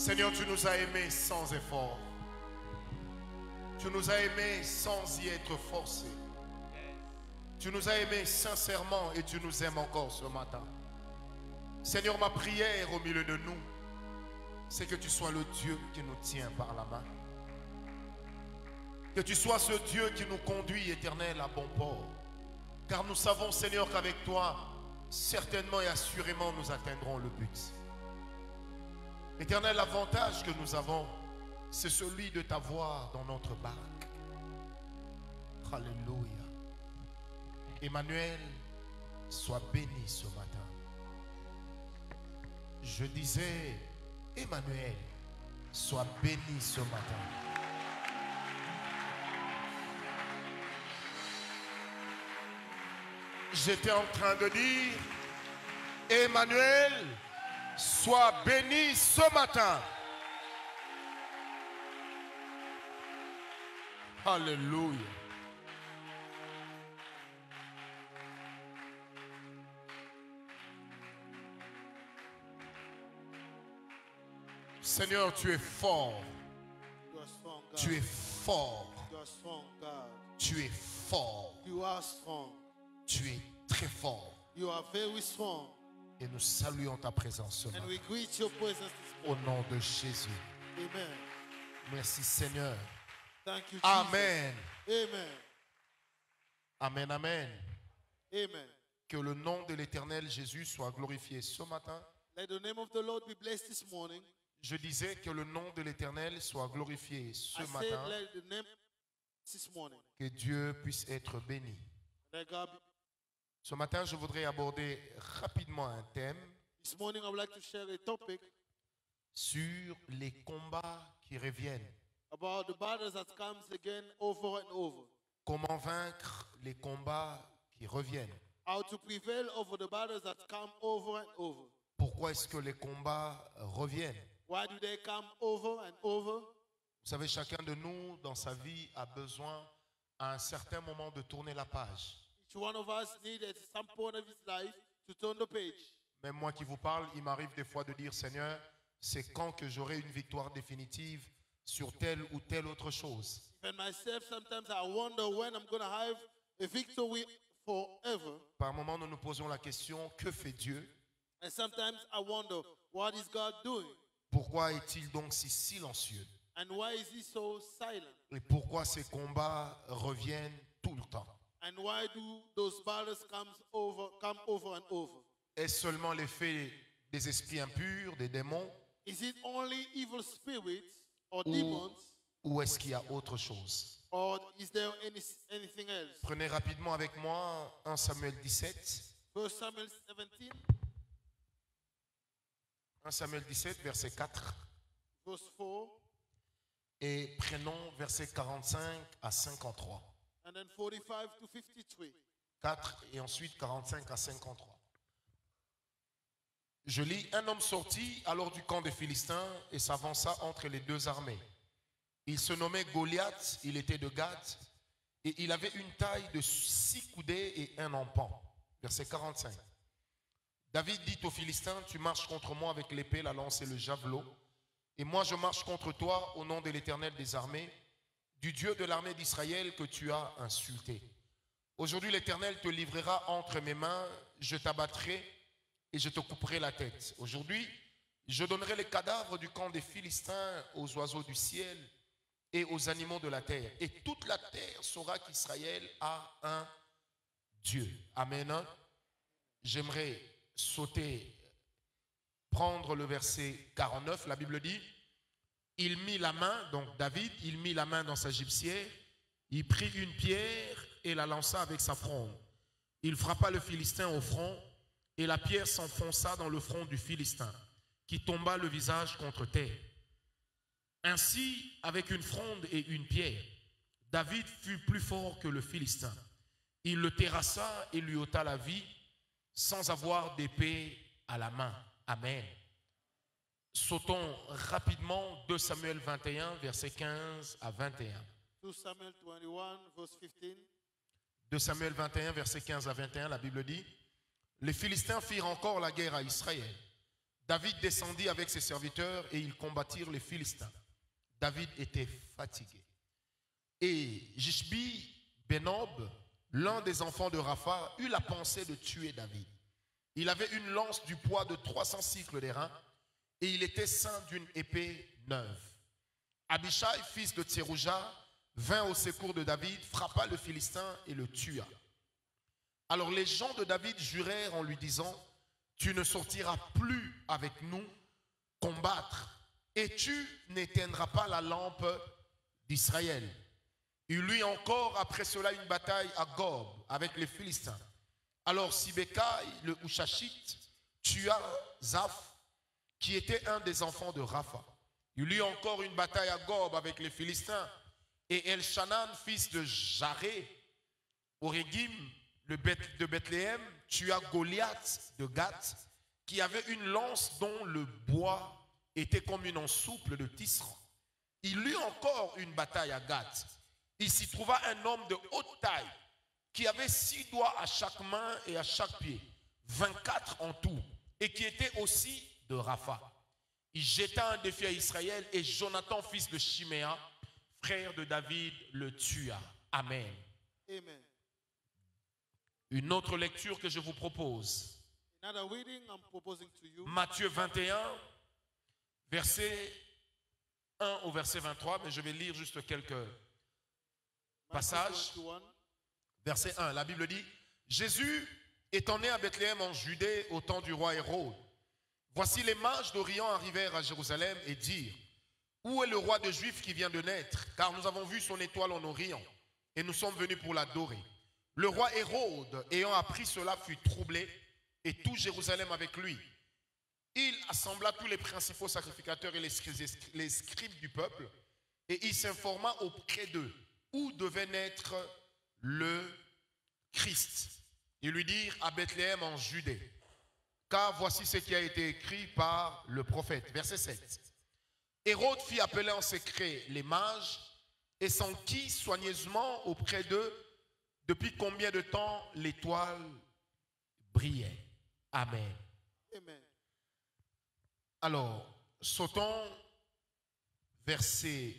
Seigneur, tu nous as aimés sans effort. Tu nous as aimés sans y être forcé. Tu nous as aimés sincèrement et tu nous aimes encore ce matin. Seigneur, ma prière au milieu de nous, c'est que tu sois le Dieu qui nous tient par la main. Que tu sois ce Dieu qui nous conduit, Éternel, à bon port. Car nous savons, Seigneur, qu'avec toi, certainement et assurément, nous atteindrons le but. Éternel, l'avantage que nous avons, c'est celui de t'avoir dans notre barque. Alléluia. Emmanuel, sois béni ce matin. Je disais, Emmanuel, sois béni ce matin. J'étais en train de dire, Emmanuel, sois béni ce matin. Alléluia. Seigneur, tu es fort. Tu es fort. Tu es fort. You are strong. Tu es très fort. You are very strong. Et nous saluons ta présence ce matin. And we greet your presence this Au morning. nom de Jésus. Amen. Merci Seigneur. Thank you, Jesus. Amen. Amen. Amen, amen. Amen. Que le nom de l'Éternel Jésus soit glorifié ce matin. Let the name of the Lord be blessed this morning. Je disais que le nom de l'Éternel soit glorifié ce I said, matin. let the name this morning. Que Dieu puisse être béni. Let God be. Ce matin, je voudrais aborder rapidement un thème This morning, I would like to share a topic sur les combats qui reviennent. about the battles that comes again over and over. Comment vaincre les combats qui reviennent. How to prevail over the battles that come over and over. Pourquoi est-ce que les combats reviennent? Why do they come over and over? Vous savez, chacun de nous, dans sa vie, a besoin à un certain moment de tourner la page. Each one of us needs at some point of his life to turn the page. Même moi qui vous parle, il m'arrive des fois de dire, Seigneur, c'est quand que j'aurai une victoire définitive sur telle ou telle autre chose. Even myself, sometimes I wonder when I'm going to have a victory forever. Par moments, nous nous posons la question, que fait Dieu? And sometimes I wonder, what is God doing? Pourquoi est-il donc si silencieux? And why is he so silent? Et pourquoi ces combats reviennent tout le temps? And why do those battles come over and over? Est-ce seulement l'effet des esprits impurs, des démons, Is it only evil spirits or demons, ou est-ce qu'il y a autre chose? or is there anything else? Prenez rapidement avec moi 1 Samuel 17. 1 Samuel 17, 1 Samuel 17, verset 4. verse 4, Et prenons verset 45 à 53. and then 45 to 53. 4 et ensuite 45 à 53. Je lis, un homme sortit alors du camp des Philistins et s'avança entre les deux armées. Il se nommait Goliath, il était de Gath, et il avait une taille de 6 coudées et un empan. Verset 45. David dit aux Philistins, tu marches contre moi avec l'épée, la lance et le javelot, et moi je marche contre toi au nom de l'Éternel des armées, du Dieu de l'armée d'Israël que tu as insulté. Aujourd'hui l'Éternel te livrera entre mes mains, je t'abattrai et je te couperai la tête. Aujourd'hui, je donnerai les cadavres du camp des Philistins aux oiseaux du ciel et aux animaux de la terre. Et toute la terre saura qu'Israël a un Dieu. Amen. J'aimerais sauter, prendre le verset 49. La Bible dit, il mit la main, donc David, il mit la main dans sa gibecière, il prit une pierre et la lança avec sa fronde. Il frappa le Philistin au front, et la pierre s'enfonça dans le front du Philistin, qui tomba le visage contre terre. Ainsi, avec une fronde et une pierre, David fut plus fort que le Philistin. Il le terrassa et lui ôta la vie, sans avoir d'épée à la main. Amen. Sautons rapidement 2 Samuel 21, versets 15 à 21. 2 Samuel 21, verse 15. 2 Samuel 21, versets 15 à 21, la Bible dit, les Philistins firent encore la guerre à Israël. David descendit avec ses serviteurs et ils combattirent les Philistins. David était fatigué. Et Jishbi Benob, l'un des enfants de Rapha, eut la pensée de tuer David. Il avait une lance du poids de 300 cycles d'airain et il était ceint d'une épée neuve. Abishai, fils de Tserouja, vint au secours de David, frappa le Philistin et le tua. Alors les gens de David jurèrent en lui disant, « Tu ne sortiras plus avec nous combattre et tu n'éteindras pas la lampe d'Israël. » Il y eut encore après cela une bataille à Gob avec les Philistins. Alors Sibékai, le Hushachite, tua Zaph, qui était un des enfants de Rapha. Il y eut encore une bataille à Gob avec les Philistins. Et Elshanan, fils de Jaré, au Régim de Bethléem, tua Goliath de Gath, qui avait une lance dont le bois était comme une ensouple de tisserand. Il y eut encore une bataille à Gath. Il s'y trouva un homme de haute taille, qui avait 6 doigts à chaque main et à chaque pied, 24 en tout, et qui était aussi de Rapha. Il jeta un défi à Israël et Jonathan, fils de Chiméa, frère de David, le tua. Amen. Amen. Une autre lecture que je vous propose. Another reading I'm proposing to you. Matthieu 21, verset 1 au verset 23, mais je vais lire juste quelques passages. Verset 1, la Bible dit, Jésus étant né à Bethléem en Judée au temps du roi Hérode, voici les mages d'Orient arrivèrent à Jérusalem et dirent, où est le roi des Juifs qui vient de naître? Car nous avons vu son étoile en Orient et nous sommes venus pour l'adorer. Le roi Hérode, ayant appris cela, fut troublé et tout Jérusalem avec lui. Il assembla tous les principaux sacrificateurs et les scribes du peuple et il s'informa auprès d'eux où devait naître le Christ. Ils lui dirent à Bethléem en Judée, car voici ce qui a été écrit par le prophète. Verset 7. Hérode fit appeler en secret les mages et s'enquit soigneusement auprès d'eux depuis combien de temps l'étoile brillait. Amen. Amen. Alors, sautons verset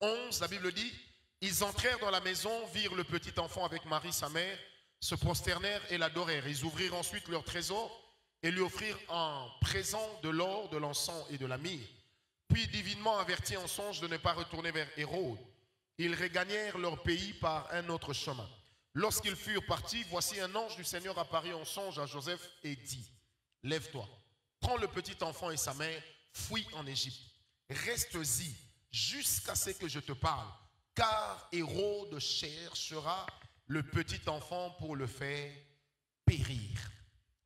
11, la Bible dit, ils entrèrent dans la maison, virent le petit enfant avec Marie sa mère, se prosternèrent et l'adorèrent. Ils ouvrirent ensuite leur trésor et lui offrirent en présent de l'or, de l'encens et de la myrrhe. Puis, divinement avertis en songe de ne pas retourner vers Hérode, ils regagnèrent leur pays par un autre chemin. Lorsqu'ils furent partis, voici un ange du Seigneur apparut en songe à Joseph et dit, « Lève-toi, prends le petit enfant et sa mère, fuis en Égypte. Reste-y jusqu'à ce que je te parle, car Hérode cherchera le petit enfant pour le faire périr. »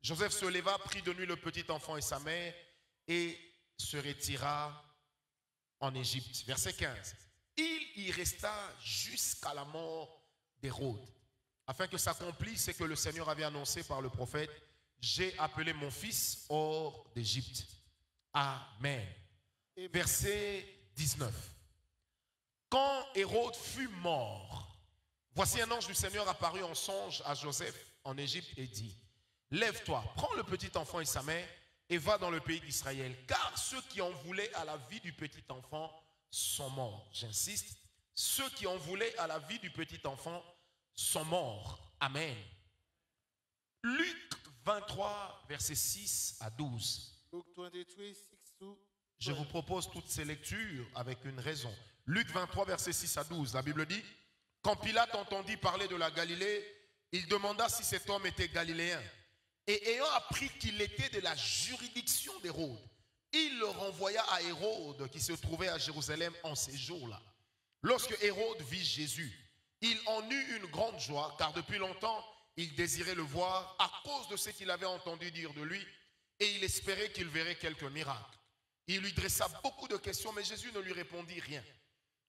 Joseph se leva, prit de nuit le petit enfant et sa mère et se retira en Égypte. Verset 15. Il y resta jusqu'à la mort d'Hérode, afin que s'accomplisse ce que le Seigneur avait annoncé par le prophète. J'ai appelé mon fils hors d'Égypte. Amen. Amen. Verset 19. Quand Hérode fut mort, voici un ange du Seigneur apparut en songe à Joseph en Égypte et dit, lève-toi, prends le petit enfant et sa mère et va dans le pays d'Israël, car ceux qui en voulaient à la vie du petit enfant sont morts. J'insiste, ceux qui en voulaient à la vie du petit enfant sont morts. Amen. Luc 23, versets 6 à 12. Luke 23, 6 to Je vous propose toutes ces lectures avec une raison. Luc 23, versets 6 à 12. La Bible dit, quand Pilate entendit parler de la Galilée, il demanda si cet homme était galiléen. Et ayant appris qu'il était de la juridiction d'Hérode, il le renvoya à Hérode qui se trouvait à Jérusalem en ces jours-là. Lorsque Hérode vit Jésus, il en eut une grande joie, car depuis longtemps, il désirait le voir à cause de ce qu'il avait entendu dire de lui, et il espérait qu'il verrait quelques miracles. Il lui dressa beaucoup de questions, mais Jésus ne lui répondit rien.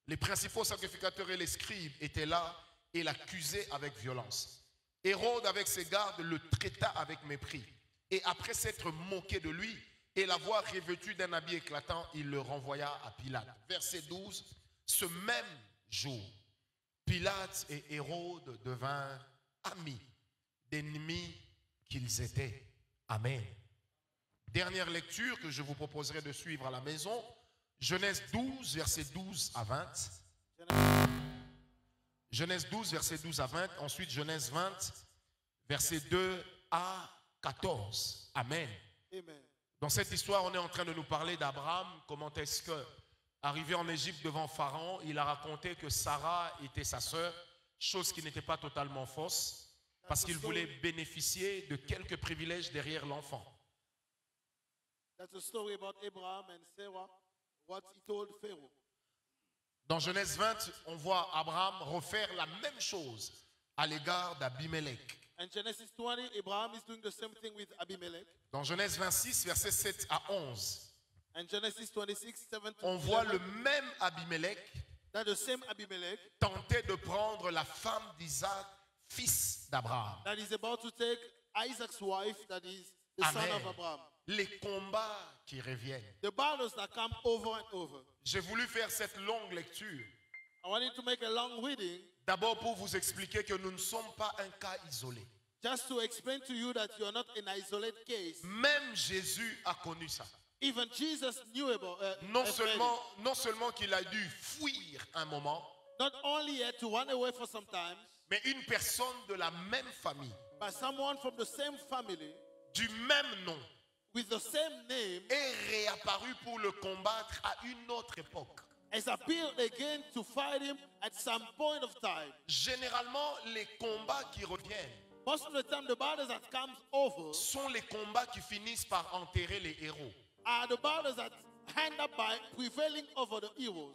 Les principaux sacrificateurs et les scribes étaient là et l'accusaient avec violence. Hérode, avec ses gardes, le traita avec mépris. Et après s'être moqué de lui et l'avoir revêtu d'un habit éclatant, il le renvoya à Pilate. Verset 12, ce même jour, Pilate et Hérode devinrent amis, d'ennemis qu'ils étaient. Amen. dernière lecture que je vous proposerai de suivre à la maison. Genèse 12, versets 12 à 20. Genèse 12, versets 12 à 20. Ensuite, Genèse 20, versets 2 à 14. Amen. Amen. Dans cette histoire, on est en train de nous parler d'Abraham. Comment est-ce que, arrivé en Égypte devant Pharaon, il a raconté que Sarah était sa sœur, chose qui n'était pas totalement fausse, parce qu'il voulait bénéficier de quelques privilèges derrière l'enfant. That's a story about Abraham and Sarah, what he told Pharaoh. Dans Genèse 20, on voit Abraham refaire la même chose à l'égard d'Abimelech. And Genesis 20, Abraham is doing the same thing with Abimelech. Dans Genèse 26, versets 7 à 11, And Genesis 26, 7 to on voit 11, le même Abimelech that the same Abimelech tenter de prendre la femme d'Isaac, fils d'Abraham. that is about to take Isaac's wife, that is the son Amen. of Abraham. Les combats qui reviennent. The battles that come over and over. J'ai voulu faire cette longue lecture, I wanted to make a long reading d'abord pour vous expliquer que nous ne sommes pas un cas isolé. just to explain to you that you are not an isolated case. Même Jésus a connu ça. Even Jesus knew about Non seulement qu'il a dû fuir un moment, not only had to run away for some time, mais une personne de la même famille, but someone from the same family du même nom, with the same name est réapparu pour le combattre à une autre époque. has appeared again to fight him at some point of time. Généralement, les combats qui reviennent Most of the time, the battles that comes over sont les combats qui finissent par enterrer les héros. are the battles that end up by prevailing over the heroes.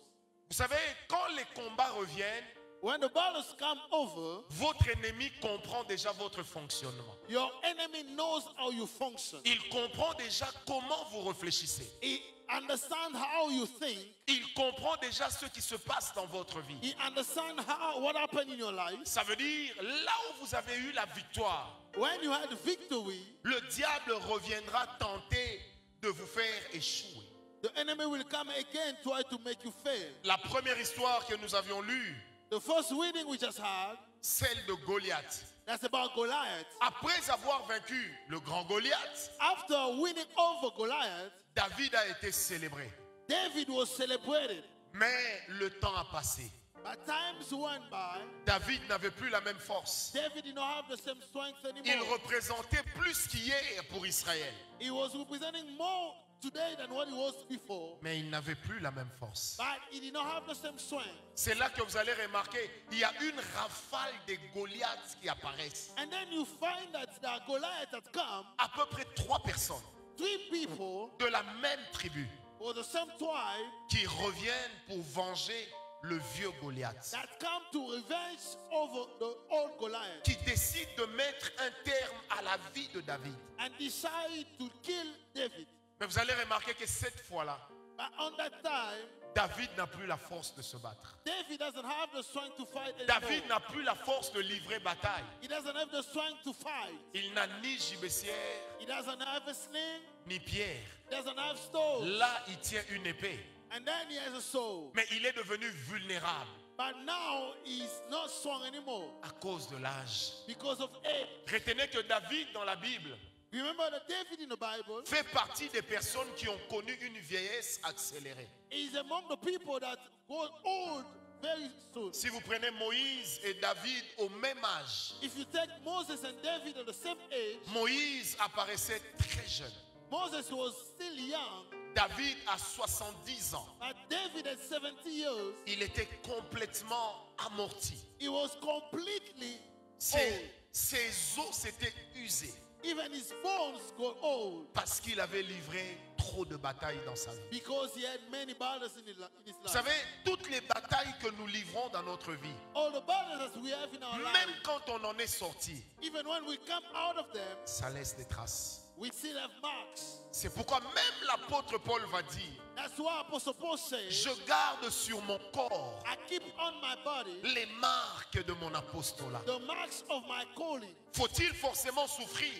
Vous savez, quand les combats reviennent, When the battles come over, votre ennemi comprend déjà votre fonctionnement. your enemy knows how you function. Il comprend déjà comment vous réfléchissez. He understands how you think. Il comprend déjà ce qui se passe dans votre vie. He understands what happened in your life. Ça veut dire, là où vous avez eu la victoire, When you had victory, le diable reviendra tenter de vous faire échouer. the enemy will come again, try to make you fail. La première histoire que nous avions lue, The first reading we just had, celle de Goliath. that's about Goliath. Après avoir vaincu le grand Goliath, After winning over Goliath, David a été célébré. David was celebrated. Mais le temps a passé. But times went by, David n'avait plus la même force. David did not have the same strength Il anymore. représentait plus qu'hier pour Israël. He was representing more today than what he was before. Mais il n'avait plus la même force. But he did not have the same strength. C'est là que vous allez remarquer, il y a une rafale de Goliath qui apparaissent. And then you find that the Goliath had come, À peu près 3 personnes 3 people de la même tribu or the same tribe qui reviennent pour venger le vieux Goliath. that come to revenge over the old Goliath Qui décide de mettre un terme à la vie de David. and decide to kill David. Mais vous allez remarquer que cette fois-là, But on that time, David n'a plus la force de se battre. David doesn't have the strength to fight David anymore. n'a plus la force de livrer bataille. He doesn't have the strength to fight. Il n'a ni gibecière, He doesn't have a sling. ni pierre. He doesn't have stones. Là, il tient une épée. And then he has a sword. Mais il est devenu vulnérable But now he's not strong anymore à cause de l'âge. because of age. Retenez que David, dans la Bible, Remember that David in the Bible fait partie des personnes qui ont connu une vieillesse accélérée. is among the people that go old very soon. Si vous prenez Moïse et David au même âge, If you take Moses and David at the same age, Moïse apparaissait très jeune. Moses was still young, David a 70 ans. but David at 70 years, Il était complètement amorti. he was completely Ses, old. ses os s'étaient usés Even his bones got old parce qu'il avait livré trop de batailles dans sa vie. because he had many battles in his Vous life. savez, toutes les batailles que nous livrons dans notre vie, All the battles that we have in our même life, quand on en est sorti, even when we come out of them, ça laisse des traces. we still have marks. C'est pourquoi même l'apôtre Paul va dire, That's why Apostle Paul says, je garde sur mon corps I keep on my body les marques de mon apostolat. the marks of my calling. Faut-il forcément souffrir?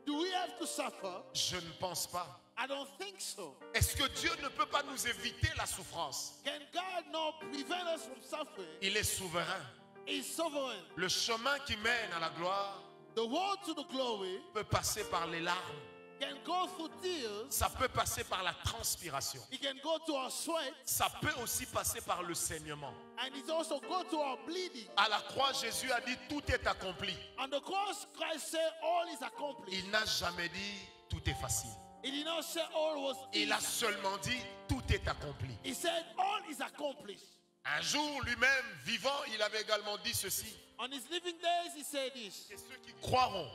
Do we have to suffer? Je ne pense pas. I don't think so. Est-ce que Dieu ne peut pas nous éviter la souffrance? Can God not prevent us from suffering? Il est souverain. He's sovereign. Le chemin qui mène à la gloire The road to the glory peut passer par les larmes, can go through tears. Ça peut passer par la transpiration. It can go to our sweat. Ça peut aussi passer par le saignement. And it also go to our bleeding. À la croix, Jésus a dit tout est accompli. On the cross, Christ said all is accomplished. Il n'a jamais dit tout est facile. He did not say all was Il a easy. seulement dit tout est accompli. He said all is accomplished. Un jour, lui-même, vivant, il avait également dit ceci. On his living days, he said this. Et ceux qui croiront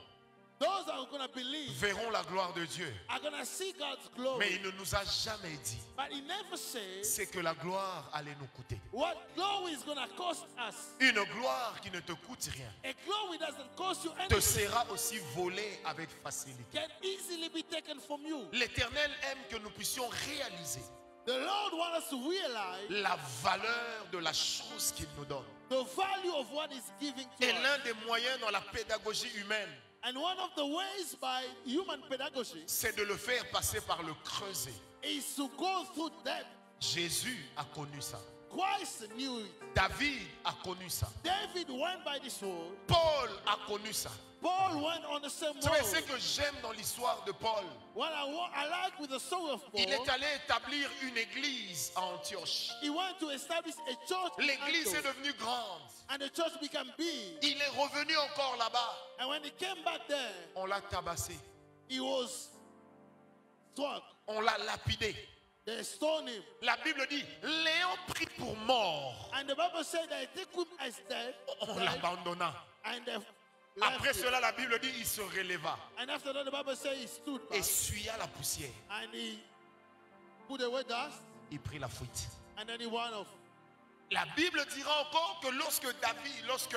Those that are going to believe verront la gloire de Dieu. are going to see God's Mais glory. il ne nous a jamais dit But he never said c'est que la gloire allait nous coûter. what glory is going to cost us. Une gloire qui ne te coûte rien A glory doesn't cost you te anything. sera aussi volée avec facilité. Can easily be taken from you. L'Éternel aime que nous puissions réaliser The Lord wants us to realize la valeur de la chose qu'il nous donne. the value of what is giving to Et us. l'un des moyens dans la pédagogie humaine, And one of the ways by human pedagogy c'est de le faire passer par le creuset. is to go through depth. Jésus a connu ça. Christ knew it. David a connu ça. David went by this road. Paul a connu ça. Paul went on the same Vous savez ce road. que j'aime dans l'histoire de Paul? What I like with the story of Il Paul, est allé établir une église à Antioche. he went to establish a church in L'église est Antioch, devenue grande. and the church became big. Il est revenu encore là-bas. And when he came back there, On l'a tabassé. he was struck. On l'a lapidé. They stoned him. La Bible dit, l'ayant pris pour mort, And the Bible said that they took him as dead, on l'abandonna. and they left Après him. cela, la Bible dit, il se releva, And after that, the Bible says he stood back, essuya la poussière. and he put away dust, Il prit la fuite. and then he went off. La Bible dira encore que lorsque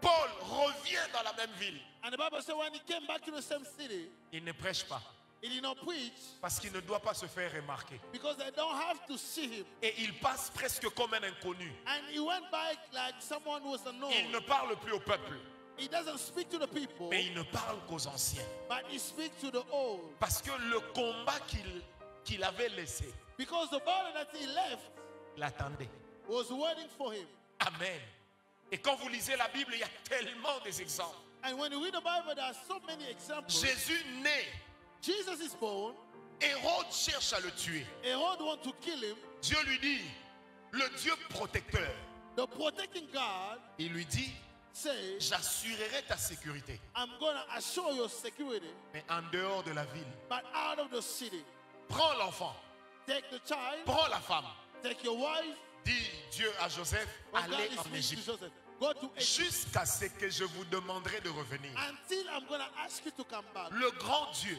Paul revient dans la même ville, And the Bible said when he came back to the same city, il ne prêche pas he did not preach parce qu'il ne doit pas se faire remarquer. because they don't have to see him. Et il passe presque comme un inconnu. And he went back like someone who was Il unknown. ne parle plus au peuple, He doesn't speak to the people, mais il ne parle qu'aux anciens. but he speaks to the old. Parce que le combat qu'il avait laissé Because the battle that he left l'attendait. was waiting for him. Amen. Et quand vous lisez la Bible, il y a tellement des exemples. And when you read the Bible, there are so many examples. Jésus naît, Jesus is born. Hérode cherche à le tuer. Herod want to kill him. Dieu lui dit, le Dieu protecteur, The protecting God il lui dit, says, j'assurerai ta sécurité, I'm going to assure your security, mais en dehors de la ville. but out of the city. Prends l'enfant, Take the child, prends la femme. take your wife. Dit Dieu à Joseph, When God allez is en speaking to Égypte. Joseph, go to Egypt Jusqu'à ce que je vous demanderai de revenir. until I'm going to ask you to come back. Le grand Dieu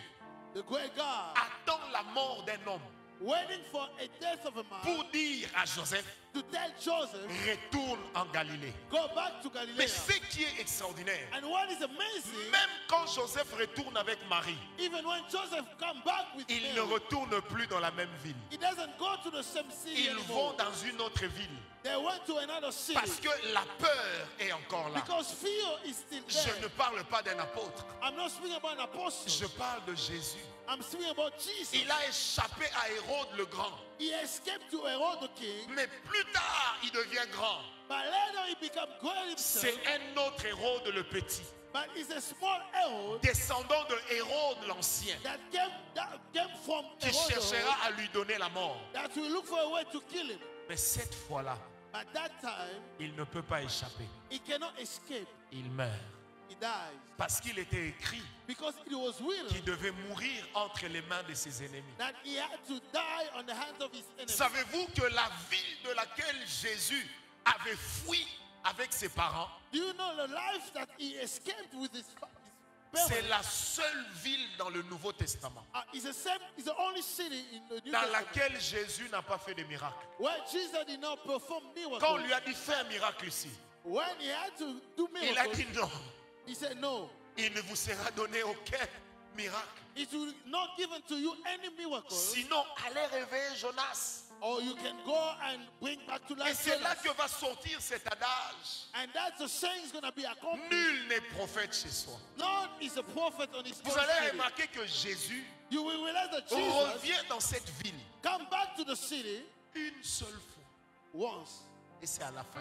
The great God attend la mort d'un homme waiting for a death of a man pour dire à Joseph, to tell Joseph, retourne en Galilée. go back to Galilee. Mais ce qui est extraordinaire, And what is amazing, même quand Joseph retourne avec Marie, even when Joseph come back with il ne Mary, retourne plus dans la même ville. he doesn't go to the same city Ils vont anymore. dans une autre ville They went to another city parce que la peur est encore là. because fear is still Je there. ne parle pas d'un apôtre, I'm not speaking about an apostle. je parle de Jésus. I'm speaking about Jesus. Il a échappé à Hérode le grand, He escaped to Herod the king, mais plus tard il devient grand. but later he became great C'est himself. un autre Hérode le petit, But it's a small Herod descendant de Hérode l'ancien, that came from qui Herod cherchera à lui donner la mort. that will look for a way to kill him. Mais cette fois-là, But that time, il ne peut pas échapper. he cannot escape. Il meurt. He dies. Parce qu'il était écrit Because it was will qu'il devait mourir entre les mains de ses ennemis. that he had to die on the hands of his enemies. Savez-vous que la ville de laquelle Jésus avait fui avec ses parents, Do you know the life that he escaped with his c'est parents? la seule ville dans le Nouveau Testament It's the only city in the New dans Testament laquelle Jésus n'a pas fait de miracle. where Jesus did not perform Quand on miracles. lui a dit fais un miracle ici, When he had to do il a miracles, dit non, he said no. il ne vous sera donné aucun miracle. It will not given to you any miracle, Sinon, allez réveiller Jonas. or you can go and bring back to Et life c'est là Jonas. que va sortir cet adage. And that's the saying is going to be accomplished. Nul n'est prophète chez soi. None is a prophet on his Vous own allez city. remarquer que Jésus You will realize that Jesus revient dans cette ville come back to the city une seule fois. once. Et c'est à la fin.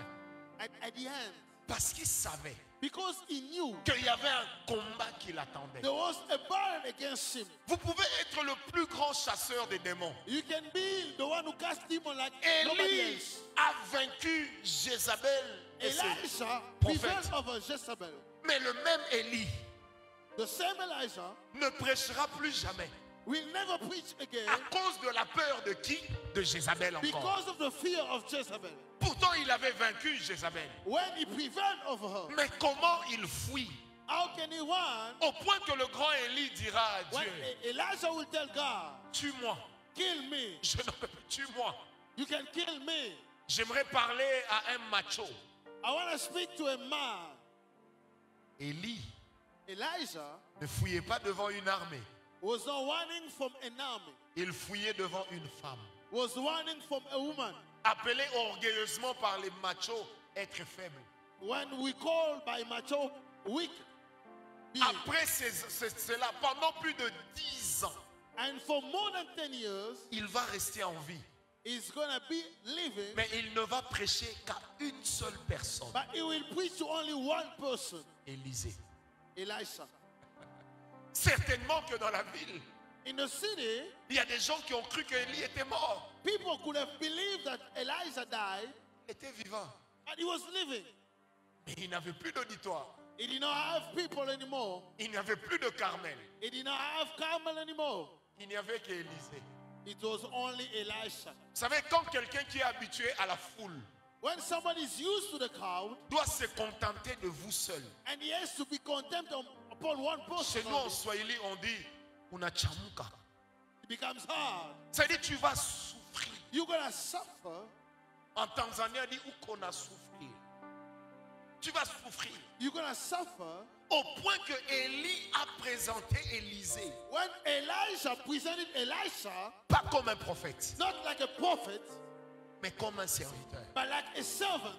And at the end, Parce qu'il savait Because he knew qu'il y avait un combat qui l'attendait. there was a battle against him. Vous pouvez être le plus grand chasseur des démons. You can be the one who casts demons like nobody Élie else. a vaincu Jézabel et ses Elijah prophètes. prevailed over Jezebel. Mais le même Élie The same Elijah ne prêchera plus jamais. will never preach again À cause de la peur de qui? De Jézabel encore. because of the fear of Jezebel. Pourtant, il avait vaincu Jézabel. When he prevailed over her, Mais comment il fuit? how can he run Au point que le grand Élie dira à when Dieu, Elijah will tell God, tue-moi. kill me, Je ne peux pas, tue-moi. you can kill me. J'aimerais parler à un macho. I want to speak to a man. Élie Elijah ne fouillait pas devant une armée. was not running from an army, Il fouillait devant une femme. was running from a woman. Appelé orgueilleusement par les machos être faible. When we call by macho weak, being. Après cela, pendant plus de 10 ans, And for more than 10 years, il va rester en vie. he's going to be living, Mais il ne va prêcher qu'à une seule personne. but he will preach to only one person, Élisée. Elisha. Certainement que dans la ville, In the city, il y a des gens qui ont cru qu'Élie était mort. people could have believed that Elijah died, Il était vivant. but he was living. Mais il n'avait plus d'auditoire. He did not have people anymore. Il n'y avait plus de Carmel. He did not have Carmel anymore. Il n'y avait qu'Élisée. It was only Elisha. Vous savez, quand quelqu'un qui est habitué à la foule When somebody is used to the crowd doit se contenter de vous seul. and he has to be content upon one person, Chez nous en Swahili, on dit unachamuka. it becomes hard. Ça dit tu vas souffrir. You're going to suffer. En Tanzanie, on dit ukona souffrir. Tu vas souffrir. You're going to suffer. Au point que Élie a présenté Élisée, When Elijah presented Elisha, pas comme un prophète, not like a prophet, mais comme un serviteur. but like a servant,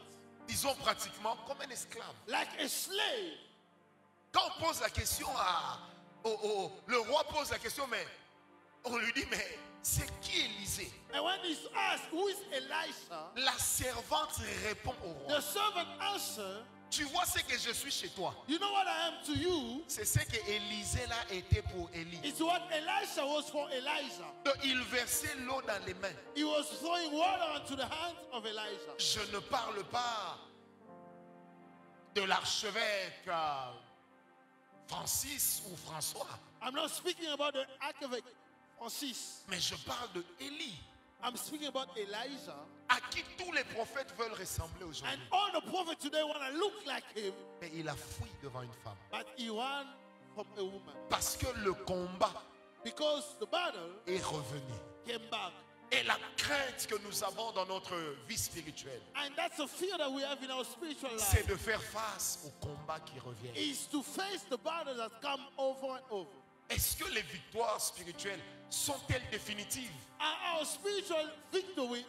Disons pratiquement comme un esclave. like a slave. Quand on pose la question le roi pose la question, mais on lui dit, mais c'est qui Élisée? And when he's asked, who is Elisha? La servante répond au roi. The servant answered, Tu vois ce que je suis chez toi. you know what I am to you? C'est ce que Élisée là était pour Élie. It's what Elisha was for Elijah. Il versait l'eau dans les mains. He was throwing water into the hands of Elijah. Je ne parle pas de l'archevêque Francis ou François, I'm not speaking about the archivist Francis. mais je parle de Élie, I'm speaking about Elijah. à qui tous les prophètes veulent ressembler And aujourd'hui. all the prophets today want to look like him, Mais il a fui devant une femme. but he ran from a woman. Parce que le combat Because the battle est revenu. came back. Et la crainte que nous avons dans notre vie spirituelle, And that's a fear that we have in our spiritual c'est life. de faire face au combat qui revient. Is to face the battles that come over and over. Est-ce que les victoires spirituelles sont-elles définitives? Are our spiritual victory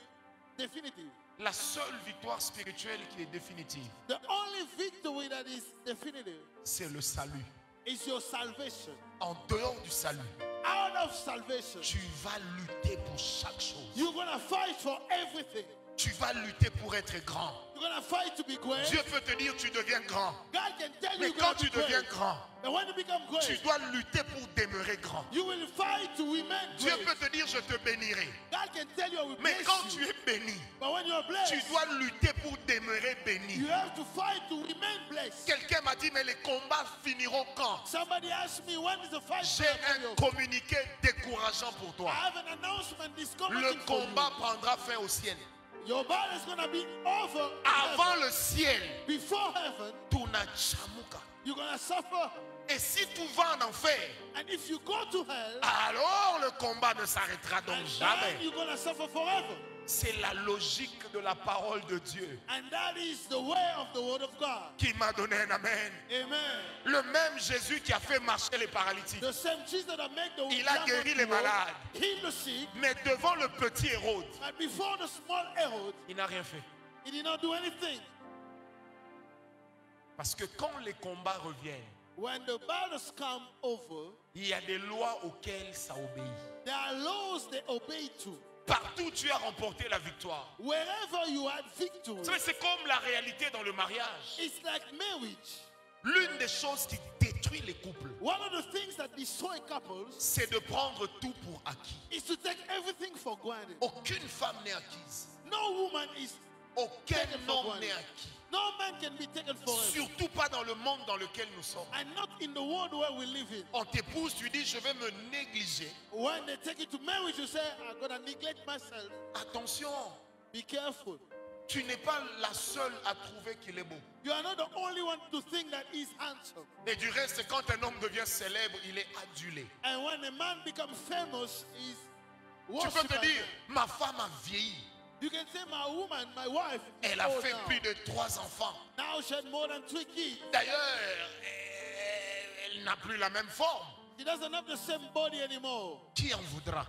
definitive? La seule victoire spirituelle qui est définitive, The only victory that is definitive c'est le salut. is your salvation. En dehors du salut, Out of salvation, tu vas lutter pour chaque chose. you're going to fight for everything. Tu vas lutter pour être grand. You're going to fight to be great. Dieu peut te dire tu deviens grand. God can tell Mais you quand you're tu going to be deviens great. grand, And when you become tu great, dois lutter pour demeurer grand. you will fight to remain Dieu great. peut te dire je te bénirai. God can tell you I will Mais bless quand you. tu es béni, But when you're blessed, tu dois lutter pour demeurer béni. you have to fight to remain blessed. Quelqu'un m'a dit mais les combats finiront quand? Somebody asked me, when is the fight J'ai going to un be over? communiqué décourageant pour I toi. have an announcement Le discomforting for combat prendra fin au ciel. you. Your battle is going to be over Avant heaven. le ciel, Before heaven, tunachamuka. you're going to suffer. Et si tout va en enfer, And if you go to hell, alors le combat ne s'arrêtera donc and then jamais. you're going to suffer forever. C'est la logique de la parole de Dieu And that is the way of the word of God. qui m'a donné un amen. Amen. Le même Jésus qui a fait marcher les paralytiques, The same Jesus that made the il a guéri les malades. healed the sick, Mais devant le petit Hérode, and before the small Herod, il n'a rien fait. he did not do anything. Parce que quand les combats reviennent, When the battles come over, il y a des lois auxquelles ça obéit. there are laws they obey to. Partout tu as remporté la victoire. Wherever you had victory, Vous savez, c'est comme la réalité dans le mariage. it's like marriage. l'une des choses qui détruit les couples, one of the things that destroy couples c'est de prendre tout pour acquis. is to take everything for granted. Aucune femme n'est acquise. No woman is, Aucun Taken for homme granted. n'est acquis. no man can be taken forever. Surtout pas dans le monde dans lequel nous sommes. And not in the world where we live in. On t'épouse, tu dis je vais me négliger. When they take you to marriage, you say, I'm going to neglect myself. Attention, Be careful. tu n'es pas la seule à trouver qu'il est beau. You are not the only one to think that he's handsome. Et du reste, quand un homme devient célèbre, il est adulé. And when a man becomes famous, he's Tu peux worshipped te by dire, men. ma femme a vieilli. You can say, my woman, my wife, is Elle a old fait now. plus de 3 enfants. Now she had more than 3 kids. D'ailleurs, elle n'a plus la même forme. She doesn't have the same body anymore. Qui en voudra?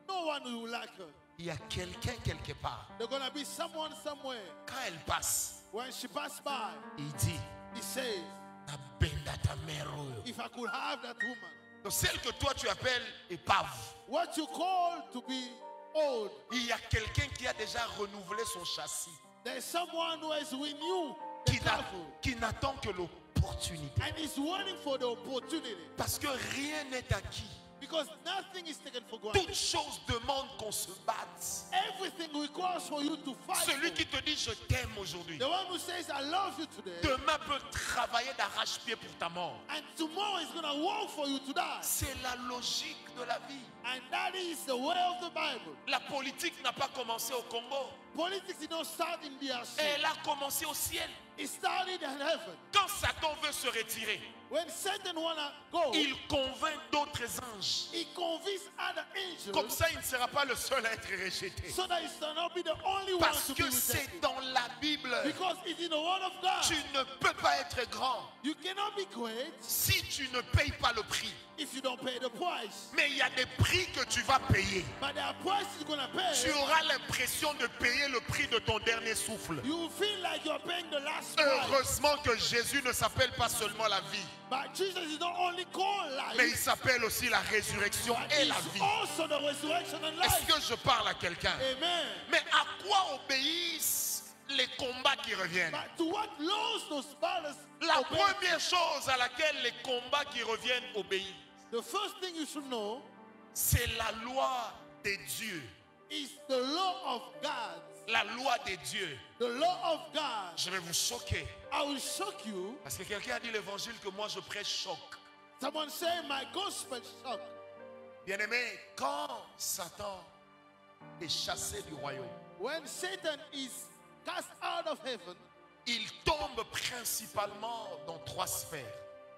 No one will like her. Il y a quelqu'un quelque part. There's going to be someone somewhere. Quand elle passe, When she passed by, il dit, he says, Nabenda ta mère oyo. if I could have that woman. Donc celle que toi tu appelles épave, What you call to be old, il y a quelqu'un qui a déjà renouvelé son châssis, there's someone who has renewed the qui n'a- travel qui n'attend que l'opportunité. and is waiting for the opportunity. Parce que rien n'est acquis. Because nothing is taken for granted. Toute chose demande qu'on se batte. Everything requires for you to fight. Celui for. qui te dit je t'aime aujourd'hui, The one who says, I love you today, demain peut travailler d'arrache-pied pour ta mort. and tomorrow is going to work for you to die. C'est la logique de la vie. And that is the way of the Bible. La politique n'a pas commencé au Congo. Politics did not start in DRC. Elle a commencé au ciel. It started in heaven. Quand Satan veut se retirer, When Satan wanna go, il convainc d'autres anges. he convinced other Comme angels ça, il ne sera pas le seul à être rejeté. so that he shall not be the only one Parce to be que c'est rejected. dans la Bible. Because it's in the Word of God. Tu ne peux pas être grand You cannot be great si tu ne payes pas le prix. if you don't pay the price. Mais il y a des prix que tu vas payer. But there are prices you're gonna Tu pay. auras l'impression de payer le prix de ton dernier souffle. You will feel like you're paying the last price. Heureusement que Jésus ne s'appelle pas seulement la vie, But Jesus is not only called mais il life, s'appelle aussi la résurrection but et la he's vie. also the resurrection and Est-ce life. que je parle à quelqu'un? Amen. Mais à quoi obéissent les combats qui reviennent? But to what laws those battles La obey? première chose à laquelle les combats qui reviennent obéissent, The first thing you should know c'est la loi des dieux. is the law of God. La loi des dieux. The law of God. Je vais vous choquer. I will shock you. Parce que quelqu'un a dit l'évangile que moi je prêche choc. Someone say my gospel shock. Bien-aimé, quand Satan est chassé du royaume, When Satan is cast out of heaven, il tombe principalement dans 3 sphères.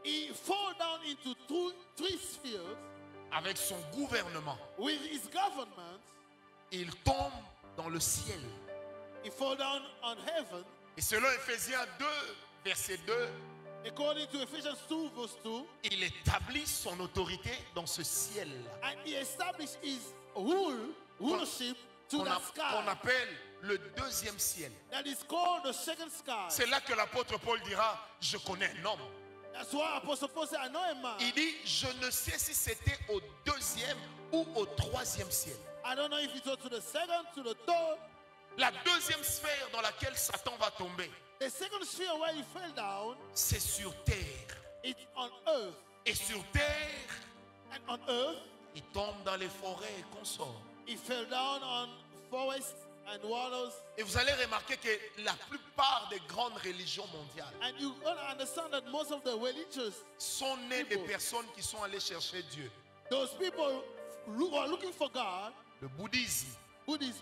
he fall down into three spheres. Avec son gouvernement, With his government, il tombe dans le ciel. he fall down on heaven. Et selon Éphésiens 2, verset 2, According to Ephesians 2 verse 2, il établit son autorité dans ce ciel and he established his rulership to qu'on the sky. appelle le deuxième ciel. That is called the second sky. C'est là que l'apôtre Paul dira, je connais un homme. That's why Apostle Paul said, I know a man. Il dit, je ne sais si c'était au deuxième ou au troisième ciel. I don't know if it was to the second, to the third. La deuxième sphère dans laquelle Satan va tomber, The second sphere where he fell down, c'est sur terre. it's on earth. Et sur terre, And on earth, il tombe dans les forêts et consorts. he fell down on forests and waters. Et vous allez remarquer que la plupart des grandes religions mondiales And you're going to understand that most of the religious, sont nées des personnes qui sont allées chercher Dieu. those people who are looking for God, Le bouddhisme Buddhism,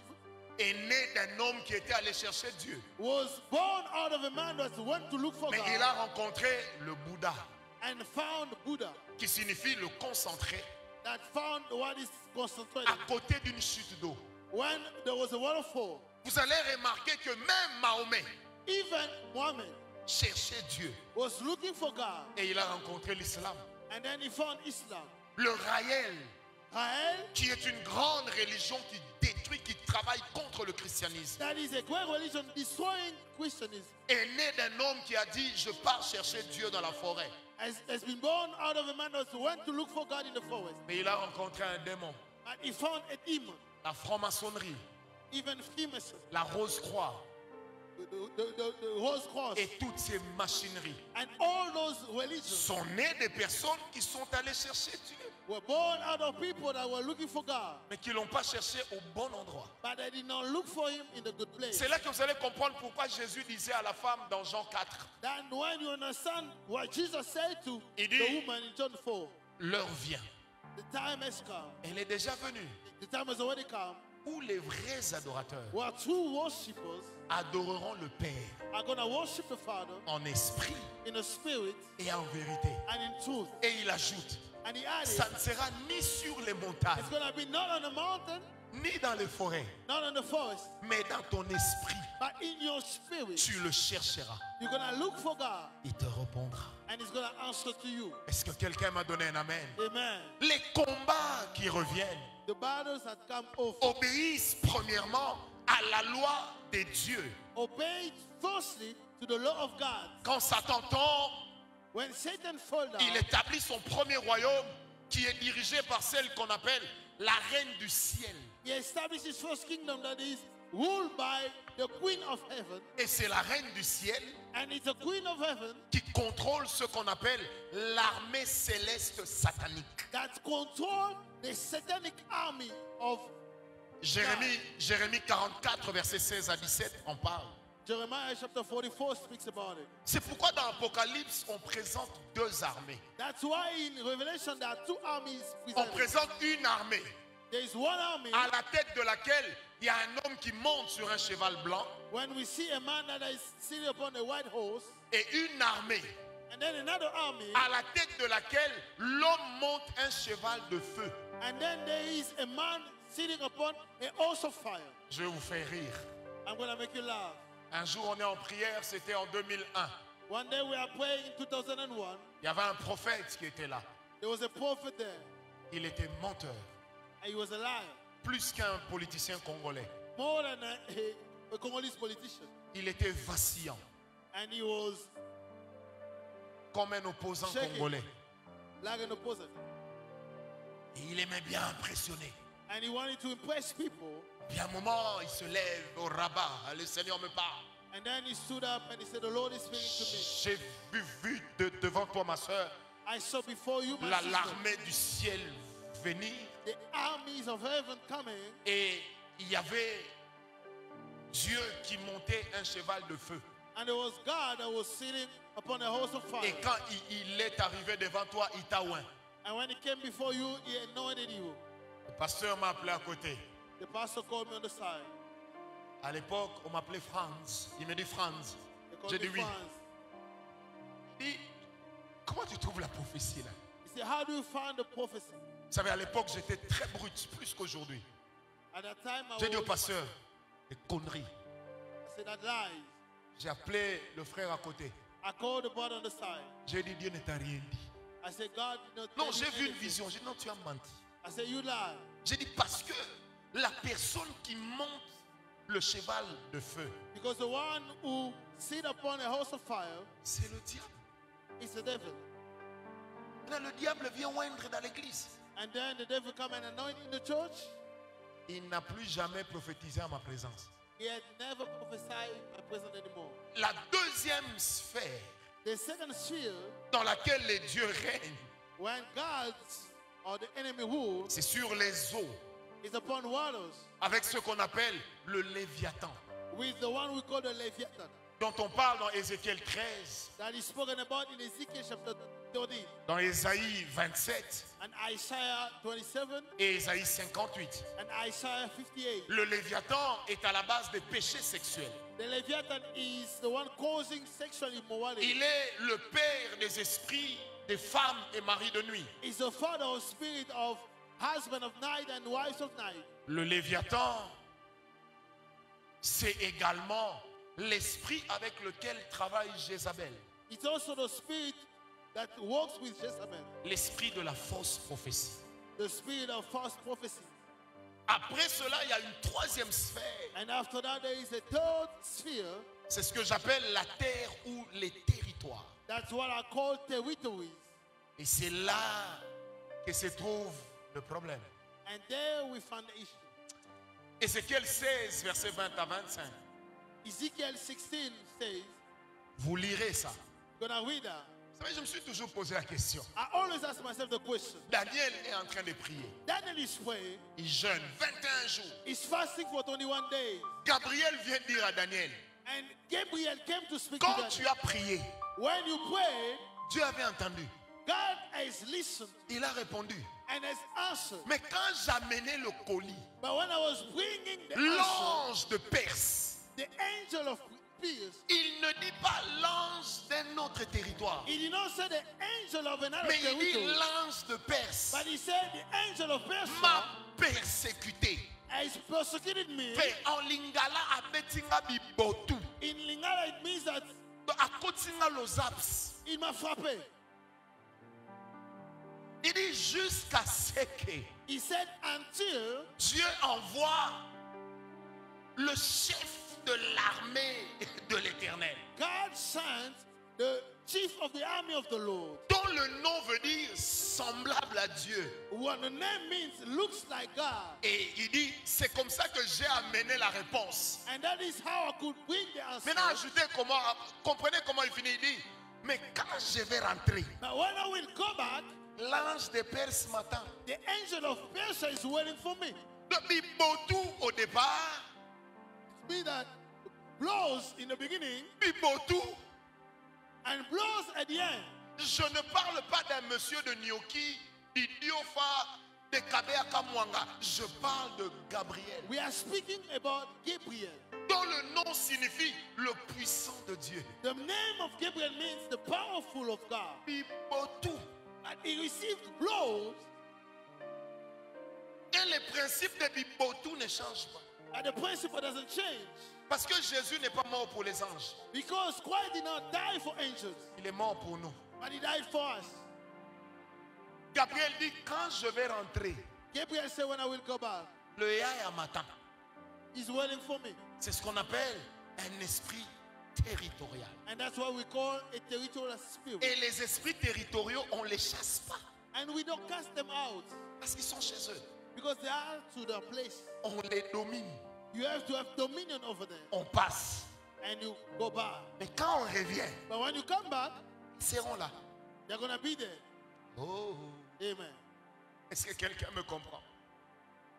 est né d'un homme qui était allé chercher Dieu. was born out of a man that went to look for Mais il God a rencontré le Bouddha, and found Buddha, qui signifie le concentré, that found what is concentrated. à côté d'une chute d'eau. When there was a waterfall, Vous allez remarquer que même Mahomet even Muhammad cherchait Dieu. was looking for God, Et il a rencontré l'islam. and then he found Islam. Le Raël, Raël, qui est une grande religion qui détruit, qui travaille contre le christianisme, that is a great religion destroying Christianism, est né d'un homme qui a dit, je pars chercher Dieu dans la forêt. has been born out of a man that went to look for God in the forest. Mais il a rencontré un démon. And he found a demon, La franc-maçonnerie, even Freemason, la Rose-Croix, the horse cross. Et toutes ces machineries And all those religions sont nées des personnes qui sont allées chercher Dieu, were born out of people that were looking for God, mais qui ne l'ont pas cherché au bon endroit. but they did not look for him in the good place. C'est là que vous allez comprendre pourquoi Jésus disait à la femme dans Jean 4, Then when you understand what Jesus said to Il the dit- woman in John 4, l'heure vient, the time has come. elle est déjà venue, The time has already come où les vrais adorateurs where true worshippers adoreront le Père are going to worship the Father en esprit in the spirit et en vérité. and in truth. Et il ajoute, And he added, ça ne sera ni sur les montagnes, it's going to be not on the mountain, ni dans les forêts, not on the forest, mais dans ton esprit, but in your spirit. tu le chercheras. You're going to look for God Il te répondra. and he's going to answer to you. Est-ce que quelqu'un m'a donné un amen? Amen. Les combats qui reviennent The battles that come over. obéissent premièrement à la loi des dieux. Obey firstly to the law of God. Quand Satan tombe, When Satan fell down, il établit son premier royaume qui est dirigé par celle qu'on appelle la reine du ciel. he established his first kingdom that is ruled by the Queen of Heaven. Et c'est la reine du ciel And it's the Queen of Heaven qui contrôle ce qu'on appelle l'armée céleste satanique. that control the satanic army of Jérémie 44, versets 16 à 17, on parle. Jeremiah chapter 44 speaks about it. C'est pourquoi dans l'Apocalypse, on présente deux armées. That's why in Revelation there are two armies On presented. présente une armée There is one army. à la tête de laquelle il y a un homme qui monte sur un cheval blanc When we see a man that is sitting upon a white horse, et une armée and then another army, à la tête de laquelle l'homme monte un cheval de feu. and then there is a man sitting upon a horse of fire. Je vais vous faire rire. I'm going to make you laugh. Un jour, on est en prière, c'était en 2001. One day we are praying in 2001. Il y avait un prophète qui était là. There was a prophet there, Il était menteur, and he was a liar. plus qu'un politicien congolais. More than a Congolese politician. Il était vacillant, And he was comme un opposant Shaking. congolais. like an opposite. Et il aimait bien impressionner. And he wanted to impress people. Puis à un moment, il se lève au rabat. Le Seigneur me parle. And then he stood up and he said, the Lord is speaking to me. J'ai vu devant toi, ma soeur, I saw before you, my sister, l'armée du ciel venir. the armies of heaven coming. Et il y avait Dieu qui montait un cheval de feu. And it was God that was sitting upon a horse of fire. Et quand il est arrivé devant toi, il t'a oint. And when he came before you, he anointed you. Le pasteur m'a appelé à côté. The pastor called me on the side. À l'époque, on m'appelait Franz. Il me dit Franz. He called J'ai me dit oui. Franz. Il dit, comment tu trouves la prophétie là? He said, how do you find the prophecy? Vous savez, à l'époque, j'étais très brut, plus qu'aujourd'hui. At that time, J'ai dit au I pasteur, des conneries. said, that lies. J'ai appelé le frère à côté. I called the brother on the side. J'ai dit, Dieu ne t'a rien dit. I said, God did not Non, tell j'ai you vu une anything. vision. J'ai dit, non, tu as menti. I said, you lie. J'ai dit, parce que la personne qui monte le cheval de feu, Because the one who sit upon a horse of fire c'est le diable. is the devil. Là, le diable vient oindre dans l'église. And then the devil come and anoint in the church. Il n'a plus jamais prophétisé en ma présence. He had never prophesied my presence anymore. La deuxième sphère The second sphere, dans laquelle les dieux règnent, when God's or the enemy rules, c'est sur les eaux, is upon waters avec ce qu'on appelle le Léviathan, with the one we call the Leviathan. dont on parle dans Ézéchiel 13, That is spoken about in Ezekiel chapter 13 dans Ésaïe 27 and Isaiah 27 et Ésaïe 58. and Isaiah 58. Le Léviathan est à la base des péchés sexuels. The Leviathan is the one causing sexual immorality. Il est le père des esprits des femmes et maris de nuit. Is the father of spirit of husband of night and wives of night. Le Léviathan, c'est également l'esprit avec lequel travaille Jézabel. It's also the spirit that works with Jezebel, L'esprit de la fausse prophétie. the spirit of false prophecy. Après cela, il y a une troisième sphère. And after that, there is a third sphere. C'est ce que j'appelle la terre ou les territoires. That's what I call territories. Et c'est là que se trouve le problème. And there we find the issue. Ézéchiel 16, versets 20 à 25. Ezekiel 16 says, Vous lirez ça. gonna read that. Vous savez, je me suis toujours posé la question. I always ask myself the question. Daniel est en train de prier. Daniel is praying. Il jeûne 21 jours. He's fasting for 21 days. Gabriel vient dire à Daniel, And Gabriel came to speak to quand Daniel. tu as prié, When you pray, Dieu avait entendu. God has listened Il a répondu. and has answered. Mais quand j'amenais le colis, But when I was bringing the answer, l'ange de Perse, the angel of peace, il ne dit pas l'ange d'un autre territoire, he did not say the angel of another mais il dit territory, l'ange de Perse but he said the angel of Persia m'a persécuté. has persecuted me. Fait en lingala abetinga bibotu, In Lingala, it means that akotinga lozaps. il m'a frappé. Il dit jusqu'à ce que He said until Dieu envoie le chef de l'armée de l'Éternel, God sent the chief of the army of the Lord. dont le nom veut dire semblable à Dieu. What the name means looks like God. Et il dit, c'est comme ça que j'ai amené la réponse. And that is how I could bring the answer. Maintenant, ajoutez comment, comprenez comment il finit. Il dit, mais quand je vais rentrer, Now when I will go back, l'ange de Perse m'attend. the angel of Persia is waiting for me. Depuis Bibotu au départ, Be that blows in the beginning Bibotu, and blows at the end. je ne parle pas d'un monsieur de Nyoki, d'Idiofa, de Kabeaka Mwanga. Je parle de Gabriel, We are speaking about Gabriel. dont le nom signifie le puissant de Dieu. The name of Gabriel means the powerful of God. Bibotu. And he received blows, Et le principe de Bibotu ne change pas. and the principle doesn't change. Parce que Jésus n'est pas mort pour les anges. Because Christ did not die for angels, Il est mort pour nous. but he died for us. Gabriel dit, quand je vais rentrer, Gabriel said, when I will go back, le Yahya m'attend. he's waiting for me. C'est ce qu'on appelle un esprit territorial. And that's what we call a territorial spirit. Et les esprits territoriaux, on ne les chasse pas. And we don't cast them out Parce qu'ils sont chez eux. because they are to their place. On les domine. You have to have dominion over them. On passe. And you go back. Mais quand on revient, But when you come back, ils seront là. they're going to be there. Oh. Amen. Est-ce que quelqu'un me comprend?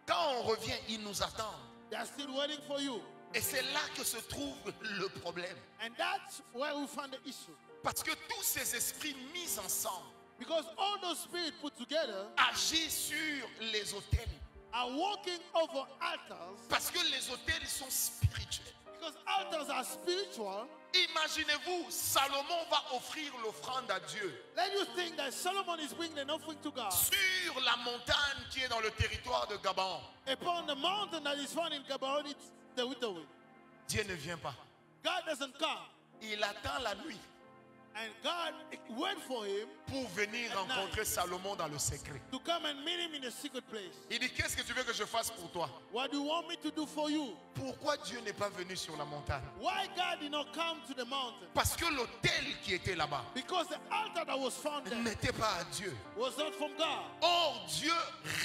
Quand on revient, ils nous attendent. They are still waiting for you. Et c'est là que se trouve le problème. And that's where we find the issue. Parce que tous ces esprits mis ensemble Because all those spirits put together agissent sur les autels. are walking over altars. Parce que les autels sont spirituels. Because altars are spiritual. Imaginez-vous, Salomon va offrir l'offrande à Dieu Let you think that Solomon is bringing an offering to God sur la montagne qui est dans le territoire de Gabon. upon the mountain that is found in Gabaon, it's territory. Dieu ne vient pas. God doesn't come. Il attend la nuit And God went for him pour venir At night. rencontrer Salomon dans le secret. to come and meet him in a secret place. Il dit, qu'est-ce que tu veux que je fasse pour toi? What do you want me to do for you? Pourquoi Dieu n'est pas venu sur la montagne? Why God did not come to the mountain? Parce que l'autel qui était là-bas Because the altar that was found there n'était pas à Dieu. was not from God. Or, Dieu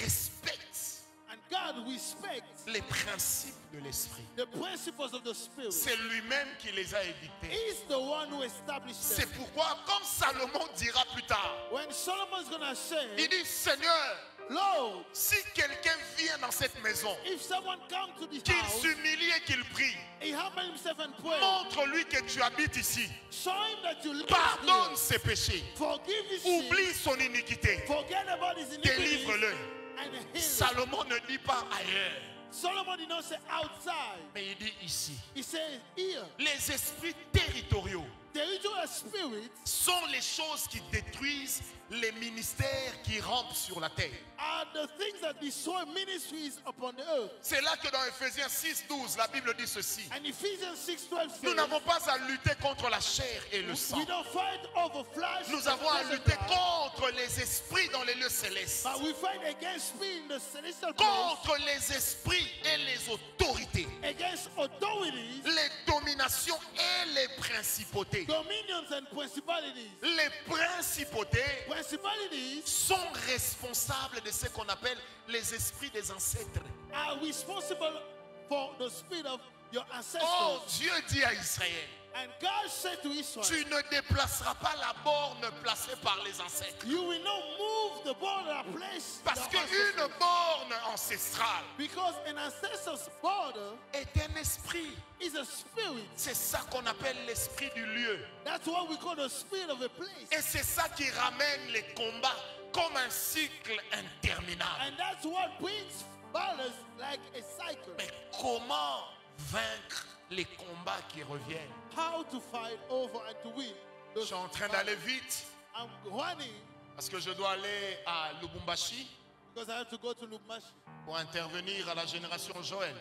respecte And God respects les principes de l'esprit. the principles of the Spirit. C'est lui-même qui les a édictés. He's the one who established C'est them. pourquoi, comme Salomon dira plus tard, When Solomon's going to il say, dit, Seigneur, Lord, si quelqu'un vient dans cette maison, if someone comes to this qu'il house, s'humilie et qu'il prie, he humble himself and pray. montre-lui que tu habites ici. Show him that you live Pardonne here. ses péchés. Forgive his sin. Oublie son iniquité. Forget about his iniquities Délivre-le. and heal him. Salomon ne dit pas ailleurs, Solomon did not say outside. mais il dit ici. He says here. Les esprits territoriaux Territorial spirits sont les choses qui détruisent les ministères qui rampent sur la terre. are the things that destroy ministries upon the earth. C'est là que dans Ephésiens 6:12, la Bible dit ceci. And Ephesians 6:12 Nous says, n'avons pas à lutter contre la chair et le sang. we don't fight over flesh, Nous and avons à flesh and lutter blood, contre les esprits dans les lieux célestes. but we fight against spirit in the celestial place, Contre les esprits et les autorités. against authorities, Les dominations et les principautés. dominions and principalities. Les principautés Principalities sont responsables de ce qu'on appelle les esprits des ancêtres. are responsible for the spirit of your ancestors. Oh, Dieu dit à Israël, And God said to Israel, tu ne déplaceras pas la borne placée par les ancêtres. you will not move the border placed Parce by your qu'une ancestors. borne ancestrale Because an ancestor's border est un esprit. is a spirit. C'est ça qu'on appelle l'esprit du lieu. That's what we call the spirit of a place. Et c'est ça qui ramène les combats comme un cycle interminable. And that's what brings battles like a cycle. Mais comment vaincre les combats qui reviennent? How to fight over and to win. Je suis en train d'aller vite I'm running parce que je dois aller à Lubumbashi because I have to go to Lubumbashi. pour intervenir à la génération Joël.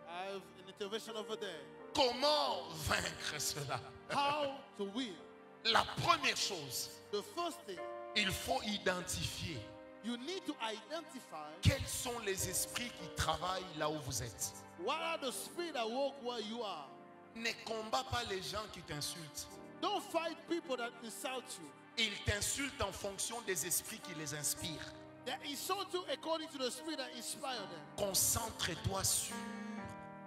I have an intervention over there. Comment vaincre cela? How to win. La première chose, The first thing, il faut identifier you need to identify quels sont les esprits qui travaillent là où vous êtes. what are the spirits that walk where you are. Ne combat pas les gens qui t'insultent. Don't fight people that insult you. Ils t'insultent en fonction des esprits qui les inspirent. They insult you according to the spirit that inspired them. Concentre-toi sur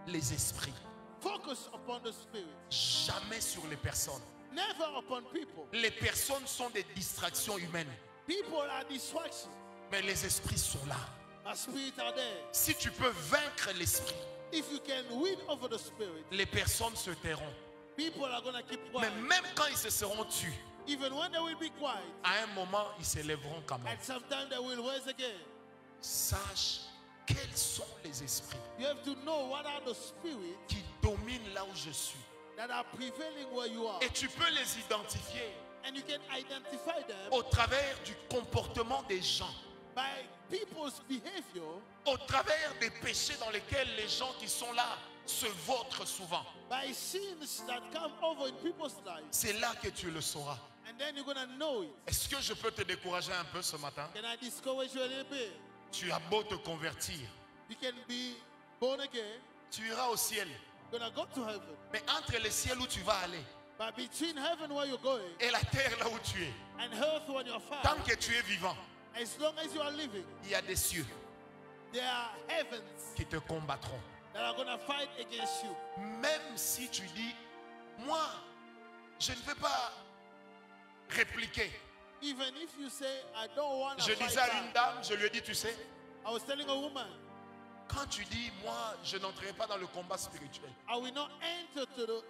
les esprits, Focus upon the spirit, jamais sur les personnes. never upon people. Les personnes sont des distractions humaines, People are distractions. mais les esprits sont là. But spirits are there. Si tu peux vaincre l'esprit, If you can win over the spirit, les personnes se tairont. people are going to keep Mais quiet. même quand ils se seront tus, Even when they will be quiet, à un moment, ils s'élèveront quand même. and sometimes they will rise again. Sache quels sont les esprits You have to know what are the spirits qui dominent là où je suis. that are prevailing where you are. Et tu peux les identifier And you can identify them au travers du comportement des gens, by people's behavior, au travers des péchés dans lesquels les gens qui sont là se vautrent souvent. by sins that come over in people's lives. C'est là que tu le sauras. And then you're going to know it. Est-ce que je peux te décourager un peu ce matin? Can I discourage you a little bit? Tu as beau te convertir, You can be born again, tu iras au ciel. you're going to go to heaven. Mais entre le ciel où tu vas aller But between heaven where you're going et la terre là où tu es, and earth when you're found, tant que tu es vivant, as long as you are living, il y a des cieux there are heavens qui te combattront. that are going to fight against you. Même si tu dis, moi, je ne veux pas répliquer. Even if you say, I don't want to Je fight disais à une back. dame, je lui ai dit, tu sais, I was telling a woman, quand tu dis, moi, je n'entrerai pas dans le combat spirituel, I will not enter to the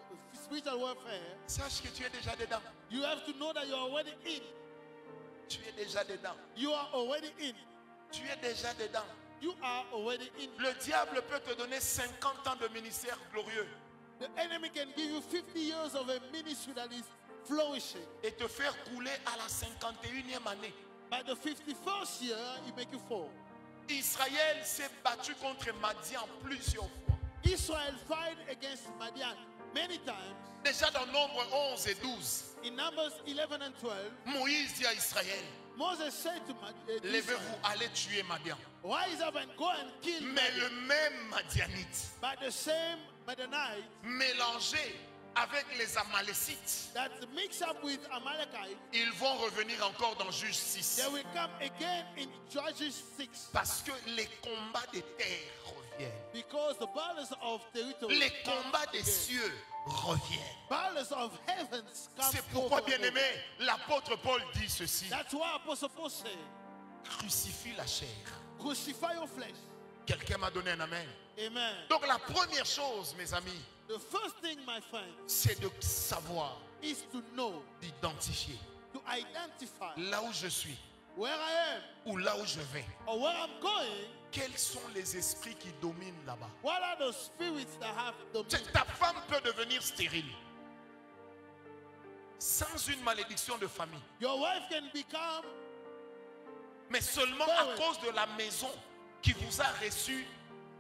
spiritual warfare. sache que tu es déjà dedans. You have to know that you're already in. Tu es déjà dedans. You are already in. Tu es déjà dedans. You are already in. Le diable peut te donner 50 ans de ministère glorieux The enemy can give you 50 years of a ministry that is flourishing. et te faire couler à la 51e année. By the 51st year, he make you fall. Israël s'est battu contre Madian plusieurs fois. Israel fight against Madian many times. Déjà dans Nombre 11 et 12, In Numbers 11 and 12, Moïse dit à Israël, Moses said to Israel, levez-vous, allez tuer Madian. rise up and go and kill Mais le Madian. même Madianite, By the same Midianites mélangé avec les Amalécites, that mix up with Amalekite, ils vont revenir encore dans Juge they 6. will come again in Judges 6. Parce que les combats des terres reviennent. Because the battles of territory Les come combats des again. cieux reviennent. Battles of heavens come C'est pourquoi, over and bien over. aimé, l'apôtre Paul dit ceci. That's why Apostle Paul said, Crucifie la chair. crucify your flesh. Quelqu'un m'a donné un amen. Amen. Donc la première chose, mes amis, The first thing, my friend, c'est de savoir, is to know, d'identifier to identify là où je suis where I am ou là où je vais. or where I'm going. Quels sont les esprits qui dominent là-bas? What are the spirits that have dominion? Ta femme peut devenir stérile sans une malédiction de famille, Your wife can become, mais seulement à cause de la maison qui vous a reçu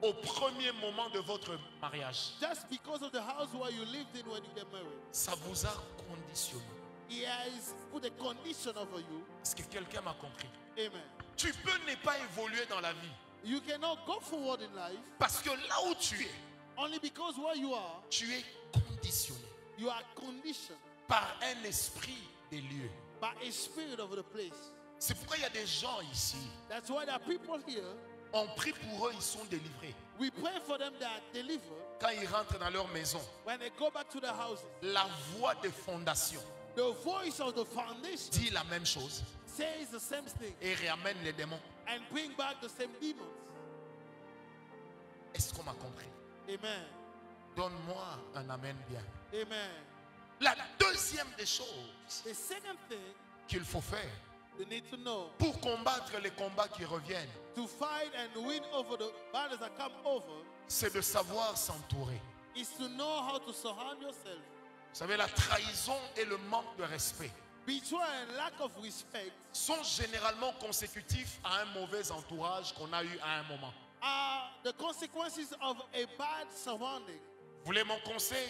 au premier moment de votre mariage. just because of the house where you lived in when you get married. Ça vous a conditionné. He has put a condition over you. Est-ce que quelqu'un m'a compris? Amen. Tu peux ne pas évoluer dans la vie You cannot go forward in life parce que là où tu es, only because where you tu es conditionné are conditioned par un esprit des lieux. by a spirit of the place. C'est pourquoi il y a des gens ici, That's why there are people here, On prie pour eux, ils sont délivrés. We pray for them, they are delivered. Quand ils rentrent dans leur maison, When they go back to their houses, la voix de fondation the voice of the foundation dit la même chose says the same thing et ramène les démons. and bring back the same demons. Est-ce qu'on m'a compris? Amen. Donne-moi un amen bien. Amen. La deuxième des choses The second thing qu'il faut faire you need to know pour combattre les combats qui reviennent, to fight and win over the battles that come over c'est de savoir s'entourer. is to know how to surround yourself. Vous savez, la trahison et le manque de respect Betrayal and lack of respect sont généralement consécutifs à un mauvais entourage qu'on a eu à un moment. are the consequences of a bad surrounding. Vous voulez mon conseil?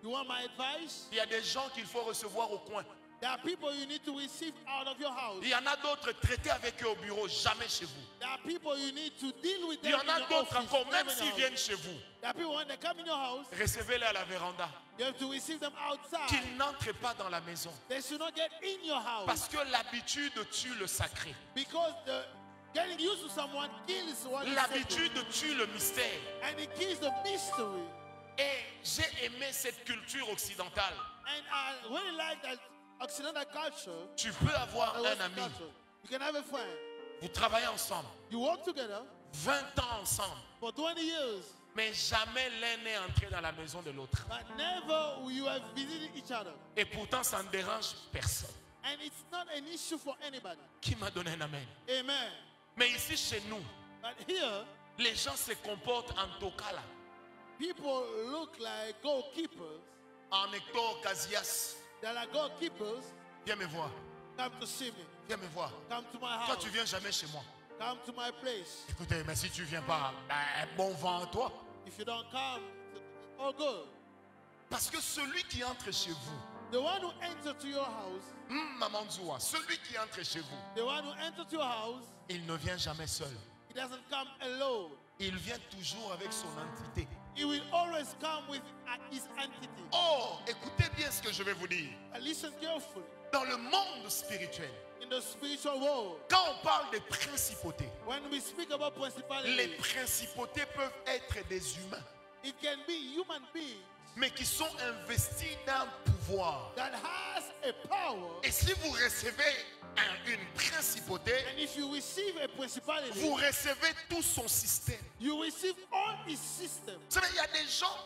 You want my advice? Il y a des gens qu'il faut recevoir au coin. There are people you need to receive out of your house. Il y en a d'autres, traitez avec eux au bureau, jamais chez vous. There are people you need to deal with Il them y en in a your d'autres office, encore, même never in s'ils your viennent house. chez vous, There are people when they come in your house, recevez-les à la véranda. you have to receive them outside. Qu'ils n'entrent pas dans la maison. They should not get in your house Parce que l'habitude tue le sacré. because getting used to someone kills what is sacred. L'habitude tue le mystère. And it kills the mystery. Et j'ai aimé cette culture occidentale. And I really like that Occidental culture. Tu peux avoir that un Western ami. culture. You can have a friend. Vous travaillez ensemble. You work together 20 ans ensemble. for 20 years, Mais jamais l'un n'est entré dans la maison de l'autre. but never will you have visited each other. Et pourtant, ça ne dérange personne. And it's not an issue for anybody. Qui m'a donné un amen? Amen. Mais ici, chez nous, But here, les gens se comportent en tokala, people look like goalkeepers. en Hector Casillas. They're like goalkeepers. Viens me voir. Come to see me. Viens me voir. Come to my Toi, house. tu viens jamais chez moi. Come to my place. Écoutez, mais si tu viens pas, ben, bon vent à toi. If you don't come, all good. Parce que celui qui entre chez vous, The one who enters to your house, Maman Zoua, celui qui entre chez vous, the one who enters to your house, il ne vient jamais seul. he doesn't come alone. Il vient toujours avec son entité. He will always come with his entity. Oh, écoutez bien ce que je vais vous dire. And listen carefully. Dans le monde spirituel, In the spiritual world, quand on parle des principautés, when we speak about les principalities, principautés peuvent être des humains, it can be human beings mais qui sont investis d'un pouvoir. that has a power. Et si vous recevez une principauté, And if you receive a principality, vous recevez tout son système. you receive all his system. Vous savez, il y a des gens,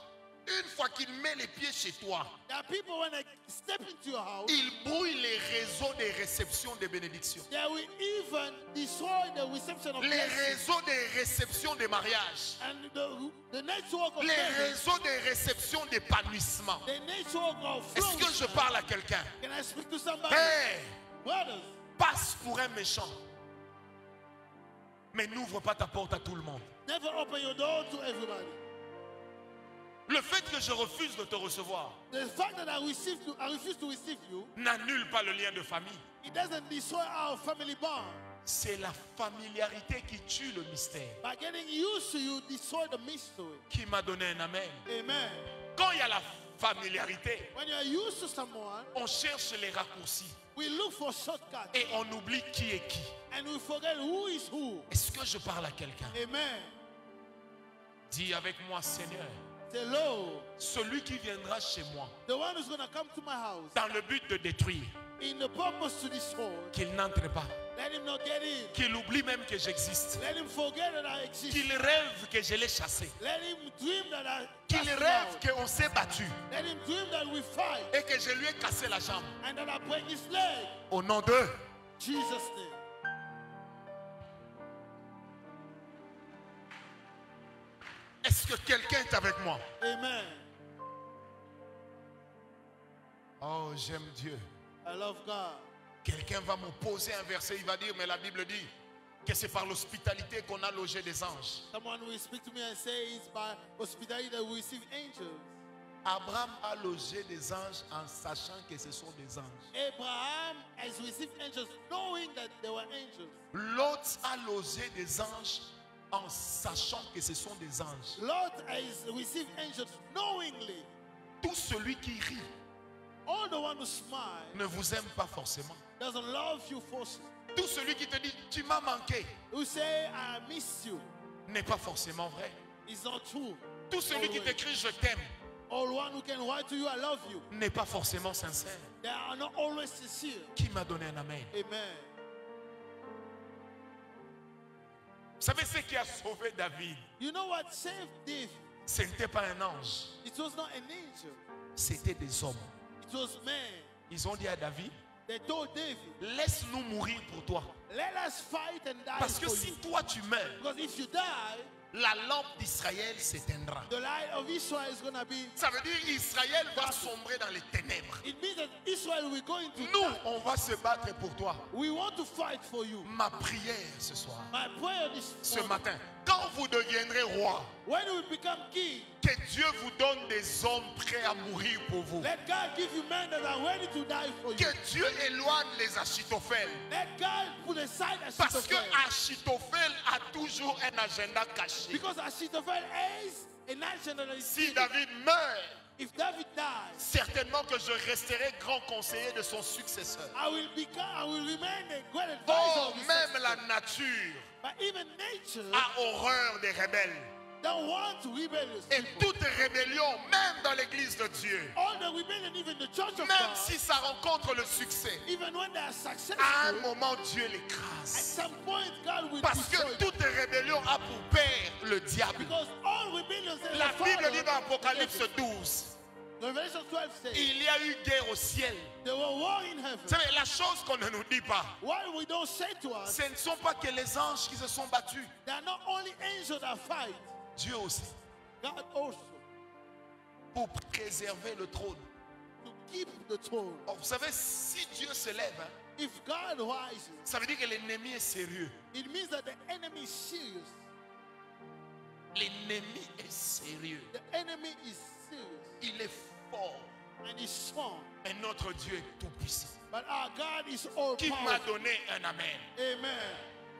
une fois qu'ils mettent les pieds chez toi, There are people when they step into your house, ils brouillent les réseaux des réceptions des bénédictions. they will even destroy the reception of Les blessings. réseaux des réceptions des mariages. And the network of Les blessings, réseaux des réceptions d'épanouissement. the network of Est-ce que je flourishment. parle à quelqu'un? Can I speak to somebody? Hey, Brothers, passe pour un méchant. Mais n'ouvre pas ta porte à tout le monde. never open your door to everybody. Le fait que je refuse de te recevoir The fact that I refuse to receive you, n'annule pas le lien de famille. it doesn't destroy our family bond. C'est la familiarité qui tue le mystère. By getting used to you, destroy the mystery. Qui m'a donné un amen? Amen. Quand il y a la familiarité, When you are used to someone, on cherche les raccourcis we look for shortcuts et on oublie qui est qui. and we forget who is who. Est-ce que je parle à quelqu'un? Amen. Dis avec moi, Seigneur, Say, Lord, celui qui viendra chez moi the one who's going to come to my house dans le but de détruire, in the purpose to destroy, qu'il n'entre pas, let him not get in. qu'il oublie même que j'existe, Let him forget that I exist. qu'il rêve que je l'ai chassé, Let him dream that I qu'il cast him rêve out. qu'on s'est battu Let him dream that we fight et que je lui ai cassé la jambe. and that I break his leg. Au nom de Jesus' name. est-ce que quelqu'un est avec moi? Amen. Oh, j'aime Dieu. I love God. Quelqu'un va me poser un verset, il va dire, mais la Bible dit que c'est par l'hospitalité qu'on a logé des anges. Someone will speak to me and say it's by hospitality that we receive angels. Abraham a logé des anges en sachant que ce sont des anges. Abraham has received angels knowing that they were angels. Lot a logé des anges en sachant que ce sont des anges. Lot has received angels knowingly. Tout celui qui rit All the one who smiles ne vous aime pas forcément. doesn't love you forcefully. Tout celui qui te dit tu m'as manqué who say, I miss you, n'est pas forcément vrai. is not true. Tout celui qui t'écrit je t'aime All one who can write to you, I love you, n'est pas forcément sincère. they are not always sincere. Qui m'a donné un amen? Amen. Vous savez ce qui a sauvé David? You know what saved David? Ce n'était pas un ange, It was not an angel. c'était des hommes. It was man. Ils ont dit à David, They told David, laisse-nous mourir pour toi. let us fight and die Parce que for si you. toi tu meurs, Because if you die, la lampe d'Israël s'éteindra. the light of Israel is going to be... Ça veut dire Israël va sombrer dans les ténèbres. It means that Israel will go into Nous, die. on va se battre pour toi. We want to fight for you. Ma prière ce soir, My prayer this ce morning, matin, quand vous deviendrez roi, when we become king, que Dieu vous donne des hommes prêts à mourir pour vous. let God give you men that are ready to die for you. Que Dieu éloigne les Achitophèles. Let God put aside Parce que Achitophel. Achitophel a toujours un agenda caché. Because Achitophel is a nation that is Si hidden. David meurt, If David dies, certainement que je resterai grand conseiller de son successeur. I will remain a great advisor Oh, of his même successor. la nature But even nature a horreur des rebelles. don't want to rebellious Et people. toute rébellion, même dans l'église de Dieu, All the rebellion, even the church of même God, si ça rencontre le succès, even when they are successful, à un moment Dieu at l'écrase. some point God will Parce destroy que them. toute rébellion a pour père le diable. Because all rebellions and La the Bible father dit dans of Apocalypse devil. 12, Revelation 12 says il y a eu guerre au ciel. there were war in heaven. Vous savez, la chose qu'on ne nous dit pas, What we don't say to us, ce ne sont pas que les anges qui se sont battus. they are not only angels that fight, Dieu aussi, God also pour préserver le trône. to keep the throne. Oh, vous savez, si Dieu se lève, hein, If God rises, ça veut dire que l'ennemi est sérieux. it means that the enemy is serious. L'ennemi est sérieux. The enemy is serious Il est fort. and is strong. Et notre Dieu est tout puissant. But our God is all Qui m'a powerful. donné un amen. Amen.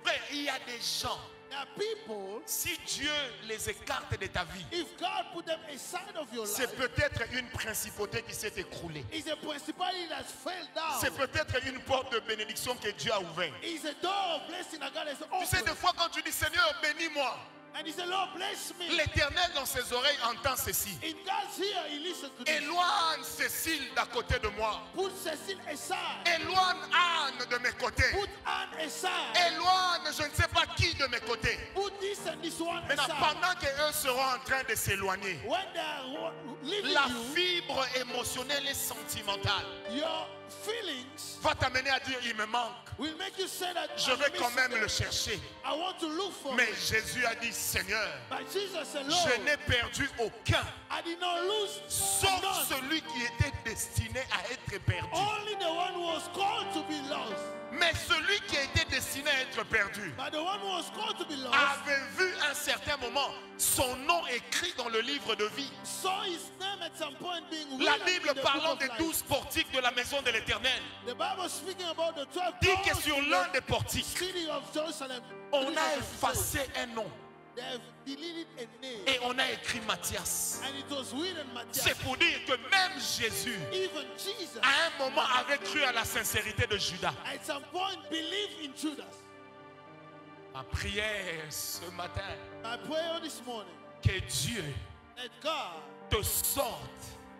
Frère, il y a des gens, There are people, si Dieu les écarte de ta vie, if God put them aside of your c'est life, peut-être une principauté qui s'est écroulée. it's a principality that's fell down. C'est peut-être une porte de bénédiction que Dieu a ouverte. It's a door of blessing that God has Tu sais, des opened. fois, quand tu dis Seigneur, bénis-moi, And he said, Lord, bless me. l'Éternel dans ses oreilles entend ceci. In God's ear, he listens to this. Éloigne Cécile d'à côté de moi. Put Cecile aside. Éloigne Anne de mes côtés. Put Anne aside. Éloigne je ne sais pas qui de mes côtés. Put this and this one Maintenant, aside. pendant qu'eux seront en train de s'éloigner, When they are leaving la you, fibre émotionnelle et sentimentale your feelings va t'amener à dire il me manque. will make you say that Je I'm vais quand missing même le them. chercher. I want to look for Mais him. Jésus a dit Seigneur, But Jesus said, je Lord, n'ai perdu aucun, I did not lose sauf none. celui qui était destiné à être perdu. Only the one who was called to be lost. Mais celui qui a été destiné à être perdu But the one who was called to be lost avait vu à un certain moment son nom écrit dans le livre de vie. saw his name at some point being La written Bible in the parlant book des of life. 12 portiques de la maison de l'Éternel The Bible speaking about the 12 dit que doors sur in l'un the des portiques, city of Jerusalem. on a Jesus said, effacé un nom They have deleted a name. et on a écrit Matthias. And it was written Matthias. C'est pour dire que même Jésus, Even Jesus à un moment, avait cru à la sincérité de Judas. at some point believed in Judas. Ma prière ce matin, My prayer this morning, que Dieu that God te sorte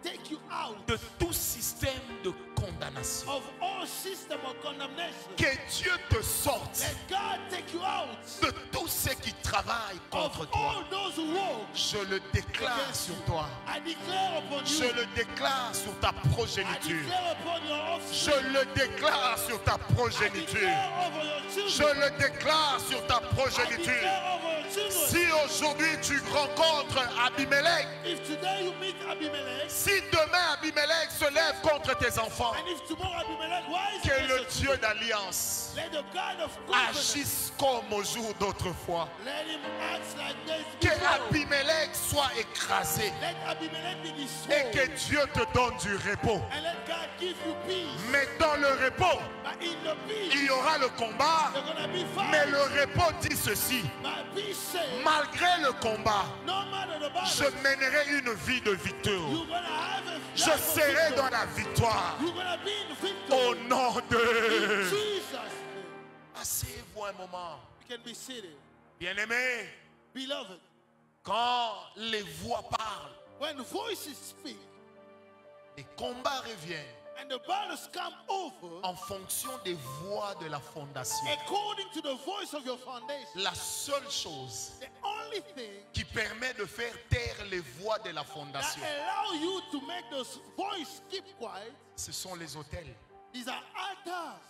take you out de tout système de condamnation. of all system of condemnation. Que Dieu te sorte Let God take you out de tous ceux qui travaillent contre of toi. all those who walk. Je le déclare sur toi. I declare upon Je you. le déclare sur ta I progéniture. declare upon your Je offspring. le déclare sur ta I progéniture. declare over your Je children. le déclare sur ta I progéniture. declare over your children. Si aujourd'hui tu rencontres Abimelech, If today you meet Abimelech, si demain Abimelech se lève contre tes enfants, and if tomorrow Abimelech rises que le against you, Dieu d'alliance let the God of covenant, agisse comme au jour d'autrefois. let him act like this Que before. Abimelech soit écrasé Let Abimelech be et destroyed. que Dieu te donne du repos. And let God give you peace. Mais dans le repos, But in the peace, il y aura le combat. you're going to be fine. Mais le repos dit ceci: My peace says, malgré le combat, no matter the je battle, mènerai une vie de victoire. you're going to have a Je life of serai victory. dans la victoire. You're going to be in Au victory. nom In de... Jesus' name. asseyez-vous un moment. You can be seated. Bien-aimés, Beloved, quand les voix parlent, when voices speak les combats reviennent and the battles come over en fonction des voix de la fondation. according to the voice of your foundation, La seule chose the only thing qui permet de faire taire les voix de la that fondation, allow you to make those voices keep quiet, ce sont les autels. these are altars.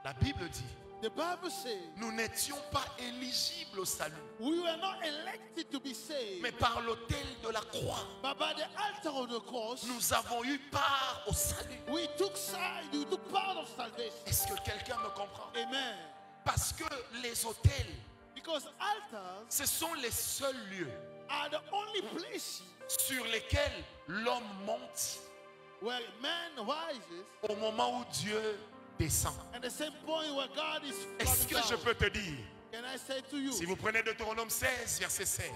La Bible dit, The Bible says nous n'étions pas éligibles au salut, we were not elected to be saved, mais par l'autel de la croix, but by the altar of the cross, nous avons eu part au salut. we took side, we took part of salvation. Est-ce que quelqu'un me comprend? Amen. Parce que les autels, Because altars ce sont les seuls lieux are the only places sur lesquels l'homme monte where man rises, au moment où Dieu descend. and the same point where God is Est-ce coming que je down. peux te dire, Can I say to you, si vous prenez Deutéronome 16, verset 16,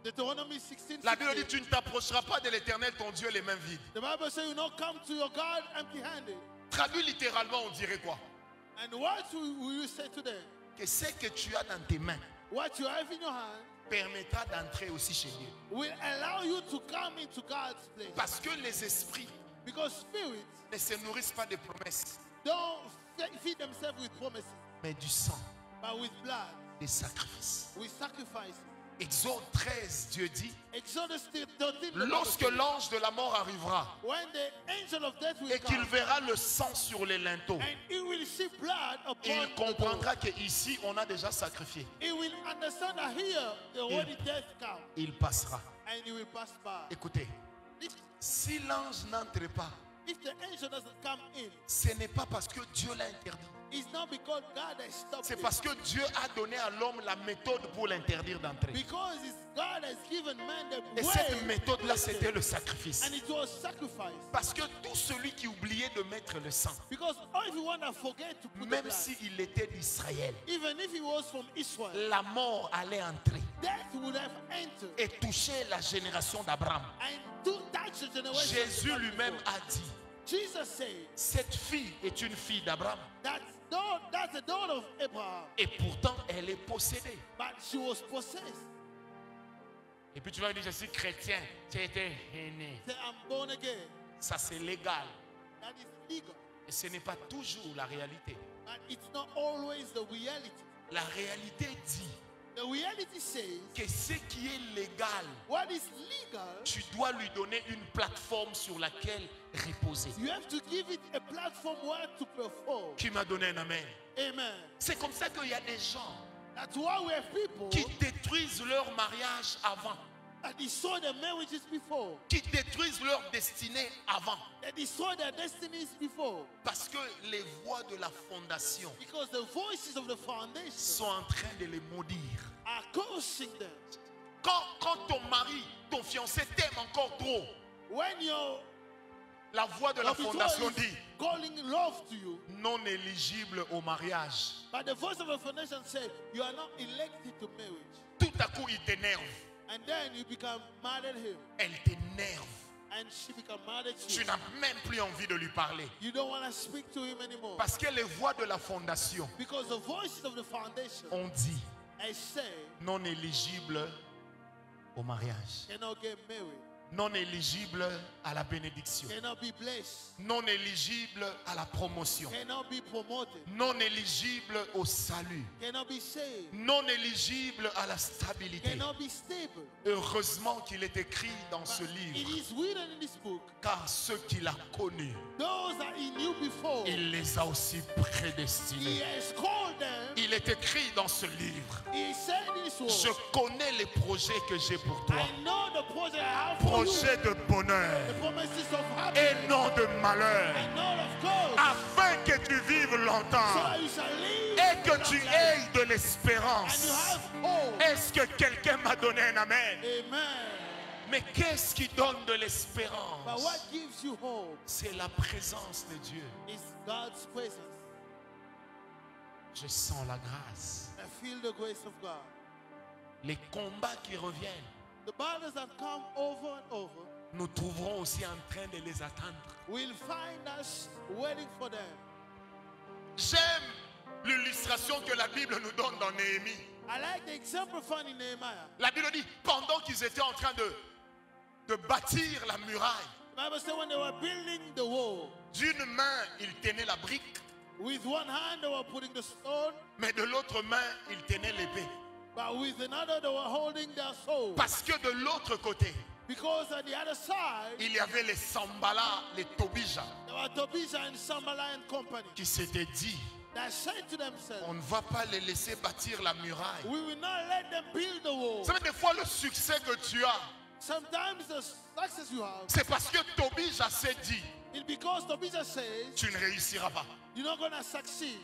Deuteronomy 16, la Bible dit, 16, tu ne t'approcheras pas de l'Éternel, ton Dieu, les mains vides. the Bible says you not come to your God empty-handed. Traduit littéralement, on dirait quoi? And what will you say to them? Que ce que tu as dans tes mains What you have in your hand permettra d'entrer aussi chez Dieu. will allow you to come into God's place. Parce que les esprits Because spirits ne se nourrissent pas de promesses, don't feed themselves with promises, mais du sang, but with blood, des sacrifices. with sacrifice. Exode 13, Dieu dit, Exodus 13, the Bible lorsque says, l'ange de la mort arrivera when the angel of death will et qu'il come, verra le sang sur les linteaux, and he will see blood il upon the door. comprendra qu'ici on a déjà sacrifié. He will understand that here the holy death come, Il passera. and he will pass by. Écoutez, If, si l'ange n'entre pas, if the angel doesn't come in, ce n'est pas parce que Dieu l'a interdit. it's not because God has stopped C'est it. parce que Dieu a donné à l'homme la méthode pour l'interdire d'entrer. Because God has given man the Et way, cette méthode-là, c'était le sacrifice. and it was sacrifice. Parce que tout celui qui oubliait de mettre le sang, Because everyone that forget to put the même blood, s'il était d'Israël, even if he was from Israel, la mort allait entrer death would have entered et toucher la génération d'Abraham. and to touch the generation. Jésus lui-même a dit, Jesus said cette fille est une fille d'Abraham that's the daughter of Abraham, et pourtant elle est possédée. but she was possessed. Et puis tu vas me dire, je suis chrétien, tu as été né. Say, I'm born again. Ça c'est légal. That is legal, Et ce n'est pas toujours la réalité. but it's not always the reality. La réalité dit The reality says que ce qui est légal, what is legal, tu dois lui donner une plateforme sur laquelle reposer. you have to give it a platform where to perform. Qui m'a donné un amen? Amen. C'est comme ça qu'il y a des gens That's why we have people qui détruisent leur mariage avant, that destroy their marriages before, qui détruisent leur destinée avant, that destroy their destinies before, parce que les voix de la fondation because the voices of the foundation sont en train de les maudire. are cursing them. Quand ton mari, ton fiancé t'aime encore trop, When your la voix de la fondation betrothed is dit calling love to you, non éligible au mariage. but the voice of the foundation said you are not elected to marriage, Tout à coup, il t'énerve. and then you become mad at him, Elle t'énerve. and she become mad at Tu you. n'as même plus envie de lui parler. You don't want to speak to him anymore, Parce que les voix de la fondation because the voices of the foundation, ont dit I say, non éligible au mariage, cannot get married, non éligible à la bénédiction, cannot be blessed, non éligible à la promotion, cannot be promoted, non éligible au salut, cannot be saved, non éligible à la stabilité. cannot be stable. Heureusement qu'il est écrit dans ce It livre, is written in this book, car ceux qu'il a connus, those that he knew before, il les a aussi he prédestinés. has called them. Il est écrit dans ce livre, He said in his je word, connais les projets que j'ai pour toi, I know the project I have for you, projets de bonheur the promises of et happiness, non de malheur, and not of God, afin que tu vives so longtemps that you shall live et que long tu life, aies de and you l'espérance. have hope. Est-ce que quelqu'un m'a donné un amen? Amen. Mais qu'est-ce qui donne de But l'espérance? what gives you hope C'est la présence de Dieu. is God's presence. Je sens la grâce. I feel the grace of God. Les combats qui reviennent, The battles that come over and over, nous trouverons aussi en train de les attendre. will find us waiting for them. J'aime l'illustration que la Bible nous donne dans Néhémie. I like the example found in Nehemiah. La Bible dit, pendant qu'ils étaient en train de bâtir la muraille, The Bible says when they were building the wall, d'une main, ils tenaient la brique, with one hand they were putting the stone, mais de l'autre main, ils tenaient l'épée. but with another they were holding their sword. Parce que de l'autre côté, Because on the other side, il y avait les Sambala, les Tobija, there were Tobijah and Sanballat and company qui s'étaient dit, that said to themselves, on ne va pas les laisser bâtir la muraille. we will not let them build the wall. Vous savez, des fois, le succès que tu as, Sometimes the success you have c'est parce que Tobija s'est dit, is because Tobijah says tu ne réussiras pas. you're not going to succeed.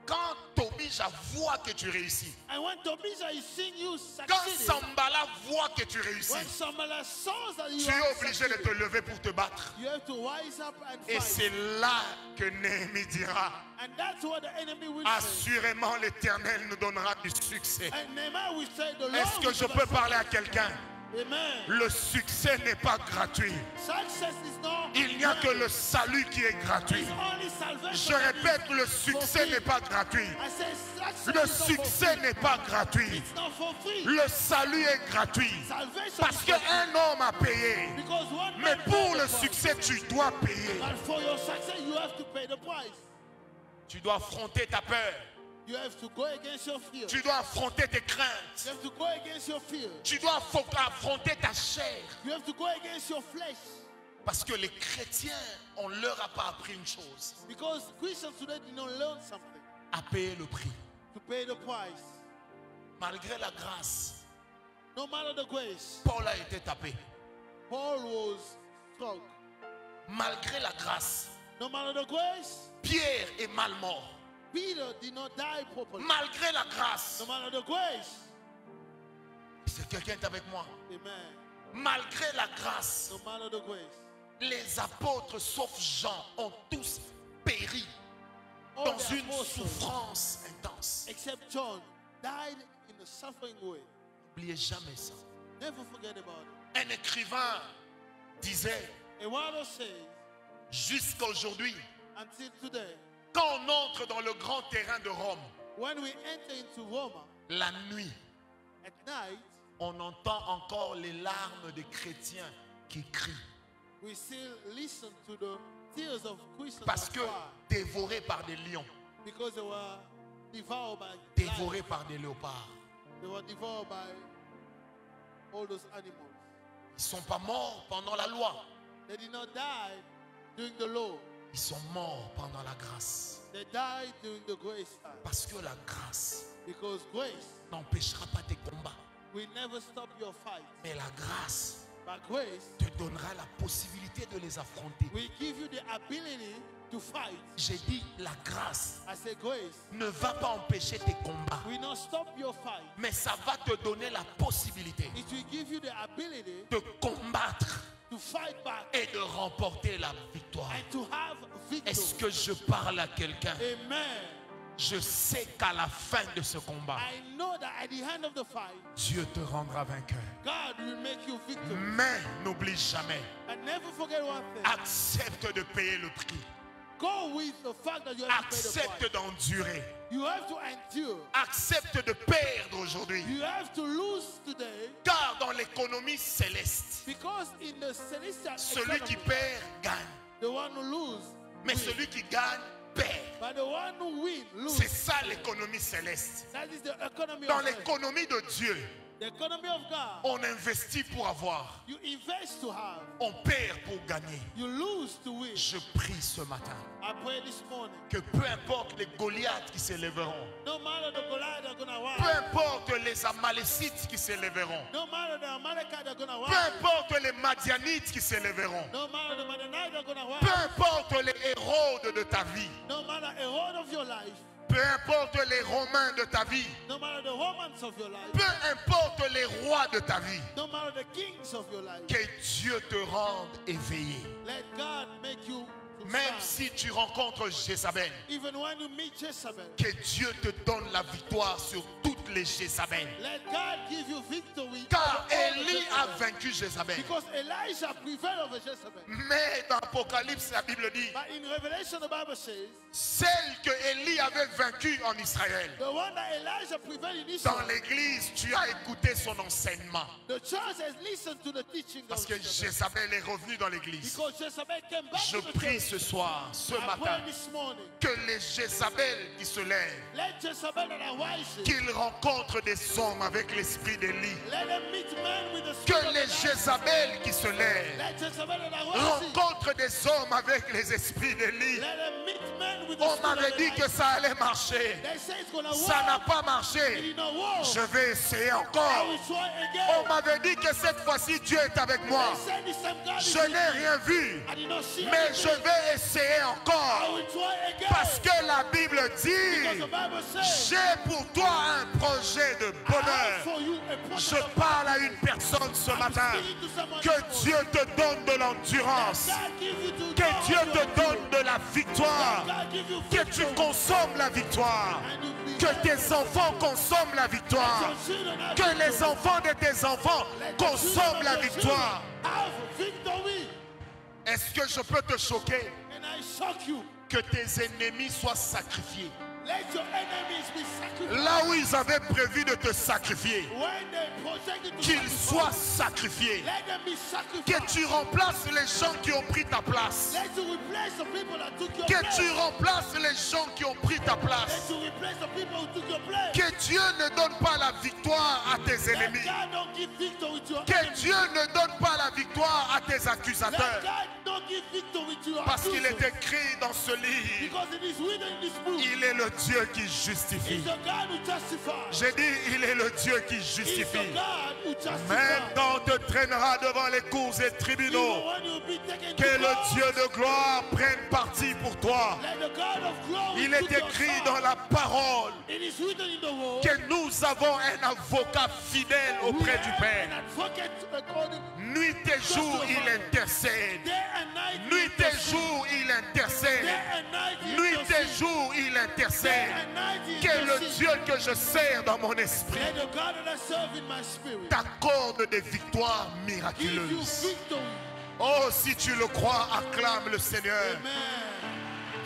Quand Tobija voit que tu réussis, And when Tobijah is seeing you quand succeeding, Sambala voit que tu when réussis, Sanballat saws that you tu es are obligé de te succeeding, lever pour te battre. you have to wise up and Et fight. c'est là que Néhémie dira, And that's what the enemy will say. assurément l'Éternel nous donnera du succès. And Nehemiah will say, the Lord Est-ce que will je give peux us parler à quelqu'un? Amen. Le succès n'est pas gratuit. Success is not Il n'y a que le salut qui est gratuit. It's only salvation Je that répète, is le for succès free. n'est pas gratuit. I say success Le is not for succès free. n'est pas gratuit. It's not for free. Le salut est gratuit. Salvation Parce is for free. qu'un homme a payé. Because one Mais man pour paid le the price. succès, tu dois payer. But for your success, you have to pay the price. Tu dois affronter ta peur. You have to go against your fear. Tu dois affronter tes craintes. You have to go against your fear. Tu dois affronter ta chair. You have to go against your flesh. Parce que les chrétiens, on ne leur a pas appris une chose. Because Christians today did not learn something. À payer le prix. To pay the price. Malgré la grâce, No matter the grace, Paul a été tapé. Paul was struck. Malgré la grâce, No matter the grace, Pierre est mal mort. Peter did not die properly. Malgré la grâce, No matter the grace, c'est quelqu'un est avec moi. amen. Malgré la grâce, No matter the grace, les apôtres, sauf Jean, ont tous péri all dans the une apostles, souffrance intense. except John, died in a suffering way. N'oubliez jamais ça. Never forget about it. Un écrivain disait, A writer says, jusqu'à aujourd'hui, until today, quand on entre dans le grand terrain de Rome, when we enter into Roma la nuit, at night, on entend encore les larmes des chrétiens qui crient. we still listen to the tears of Christians Parce that que cry dévorés par des lions, because they were devoured by dévorés lions. par des léopards. They were devoured by all those animals. Ils ne sont pas morts pendant la loi. They did not die during the law. Ils sont morts pendant la grâce. They died during the grace time. Parce que la grâce Because grace n'empêchera pas tes combats. will never stop your fight. Mais la grâce But grace te donnera la possibilité de les affronter. will give you the ability to fight. J'ai dit, la grâce I say grace ne va pas empêcher tes combats. will not stop your fight. Mais ça va te donner la possibilité It will give you the ability de combattre to fight back et de remporter la victoire. and to have Est-ce victory. que je parle à quelqu'un? Amen. Je sais qu'à la fin de ce combat, I know that at the end of the fight, Dieu te rendra vainqueur. God will make you victorious. Mais n'oublie jamais, And never forget one thing. accepte de payer le prix. Go with the fact that you have to pay the Accepte price. d'endurer. You have to endure. Accepte de perdre aujourd'hui. You have to lose today Car dans l'économie céleste, because in the celestial celui qui economy, perd gagne. the one who lose, Mais win. celui qui gagne perd. But the one who win, lose. C'est ça l'économie céleste. That is the economy Dans of heaven. l'économie de Dieu, The economy of God. on investit pour avoir. You invest to have. On perd pour gagner. You lose to win. Je prie ce matin I pray this morning. que peu importe les Goliaths qui s'élèveront, No matter the Goliath are going to peu rise. importe les Amalécites qui s'élèveront, No matter the Amalekite are going to peu rise. importe les Madianites qui s'élèveront, No matter the Mennonite are going to peu rise. importe les Hérodes de ta vie, No matter a road of your life. peu importe les Romains de ta vie, No matter the Romans of your life. peu importe les rois de ta vie, No matter the kings of your life. que Dieu te rende éveillé. Let God make you to Même stand. si tu rencontres Jézabel, Even when you meet Jezebel. que Dieu te donne la victoire sur toutes toutes les Jézabel. Let God give you victory. Car over all the Élie a Jezebel. vaincu Jézabel. Because Elijah prevailed over Jezebel. Mais dans Apocalypse, la Bible dit, But in Revelation, the Bible says, celle que Élie avait vaincue en Israël. the one that Elijah prevailed in Dans Israel, l'église, tu as écouté son enseignement. the church has listened to the teaching Parce of que Jezebel. Jézabel est revenue dans l'église. Because Jezebel came back Je to the prie church. ce soir, ce I matin, pray this morning, que les Jézabel qui se lèvent, let Jezebel that are wise, qu'ils rencontrent des hommes avec l'esprit d'Élie. let them meet men with the Que spirit of les Elijah. Jézabel qui se lèvent Let Jezebel that are wise, rencontrent des hommes avec les esprits d'Élie. let them meet men with the On spirit m'avait of dit que Elijah. ça allait marcher. They say it's gonna Ça n'a work. pas It marché. did not work. Je vais essayer I encore. will try On again. m'avait dit que cette fois-ci Dieu est avec moi. They said this time God is Je with n'ai me. rien vu, I did not see mais je anything. vais essayer I encore. will try again. Parce que la Bible Because the dit, Bible says, j'ai pour toi un projet de I have bonheur. for you a project Je of parle à une personne ce I'm matin. speaking to someone Que this Dieu morning. te donne de l'endurance. God give you to Que know Dieu what you te are donne doing. de la victoire. God give you Que tu victory. consommes la victoire. And you be Que tes enfants consomment la victoire. your children have Que les victory. enfants de tes enfants Let your consomment children la of your victoire. children have victory. Est-ce que je peux te choquer And I shock you. que tes ennemis soient sacrifiés? Let your enemies be sacrificed. Là où ils avaient prévu de te sacrifier, When they projected to qu'ils sacrifice, soient sacrifiés. let them be Que sacrificed. tu remplaces les gens qui ont pris ta place. Let you replace the people that took your Que place. tu remplaces les gens qui ont pris ta Let place. you replace the people who took your place. Que Dieu ne donne pas la victoire à tes Let ennemis. God don't give victory to your Que enemies. Dieu ne donne pas la victoire à tes Let accusateurs. God don't give victory to your Parce qu'il accusers. est écrit dans ce livre, Because it is written in this book. il est le Dieu qui justifie. It's the God who justifies. J'ai dit, il est le Dieu qui It's the justifie. God who justifies. Même quand on te traînera devant les cours et tribunaux, Even when you'll be taken to que le court, Dieu de gloire prenne parti pour toi. let the God of glory Il est took your écrit side. dans la parole It is written in the word. que nous avons un avocat fidèle We auprès du have Père. an advocate according Nuit et jour, il intercède. day and night. Nuit et jour, il Day intercède. and night. he Nuit et intercedes. jour, il Day intercède. and night. he Que le intercedes. Dieu que je sers dans mon esprit Let the God that I serve in my spirit t'accorde des victoires give you miraculeuses. victory. Oh, si tu le crois, acclame le Seigneur. Amen.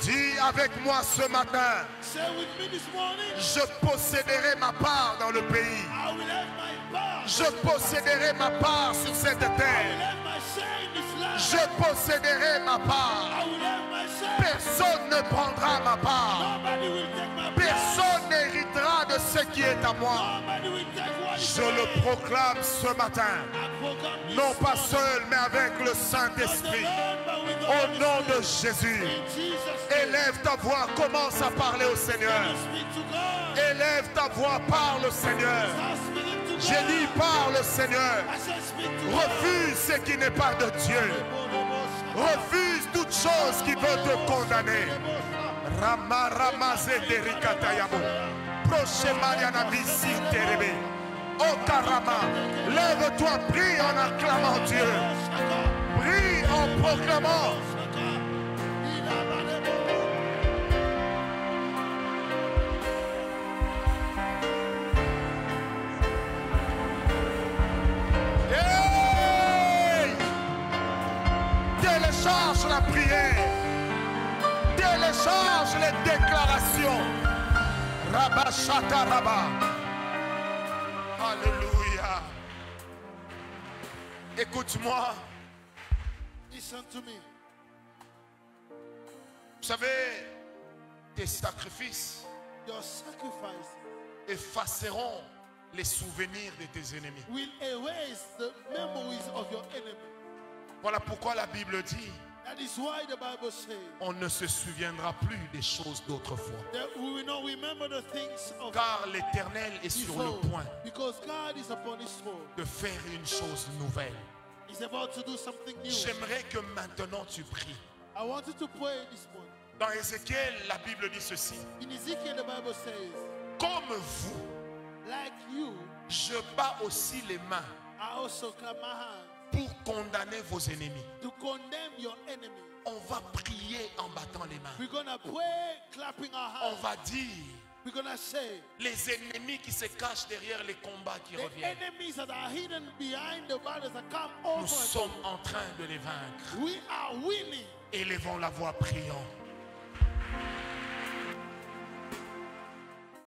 Dis avec moi ce matin, Say with me this morning, je posséderai ma part dans le pays. I will have my part. Je posséderai ma part sur cette I will terre. have my share in this land. Je posséderai ma part. I will have my share. Personne ne prendra ma part. Nobody will take my place. Personne n'héritera de ce qui est à moi. Nobody will take what is Je le mine. proclame ce matin. I proclaim this Non pas morning, seul, mais avec le not Saint-Esprit. alone, but with the Au Holy nom de Spirit. Jésus. In Jesus' name. Élève ta voix, commence à parler au Seigneur. Can you speak to God? Élève ta voix, parle au Seigneur. Start speaking to J'ai God. dit, parle au Seigneur. I said speak to God. Refuse ce qui n'est pas de Dieu. Refuse toute chose qui veut te condamner. Rama Rama Zederikatayabo. Prochemariana Visi Terebe. Oh Karama. Lève-toi, prie en acclamant Dieu. Prie en proclamant. Hey! Télécharge la prière. Télécharge les déclarations. Rabba Shata Rabba. Alléluia. Écoute-moi. Listen to me. Vous savez, tes sacrifices Your sacrifice effaceront les souvenirs de tes ennemis. will erase the memories of your enemy. Voilà pourquoi la Bible dit, That is why the Bible says on ne se souviendra plus des choses d'autrefois. that we will not remember the things of Car l'Éternel est sur le before, point because God is upon his throne. de faire une chose nouvelle. He's about to do something new. J'aimerais que maintenant tu pries. I want you to pray this morning. Dans Ézéchiel, la Bible dit ceci. In Ezekiel, the Bible says, Comme vous, like you, je bats aussi les mains I also clap my hands pour condamner vos ennemis. to condemn your enemy. On va prier en battant les mains. We're going to pray clapping our On hands. va dire, we're going to say, les ennemis qui se cachent derrière les combats qui the reviennent, enemies that are hidden behind the battles that come nous over, sommes en train de les vaincre. we are winning. Élevons la voix, prions.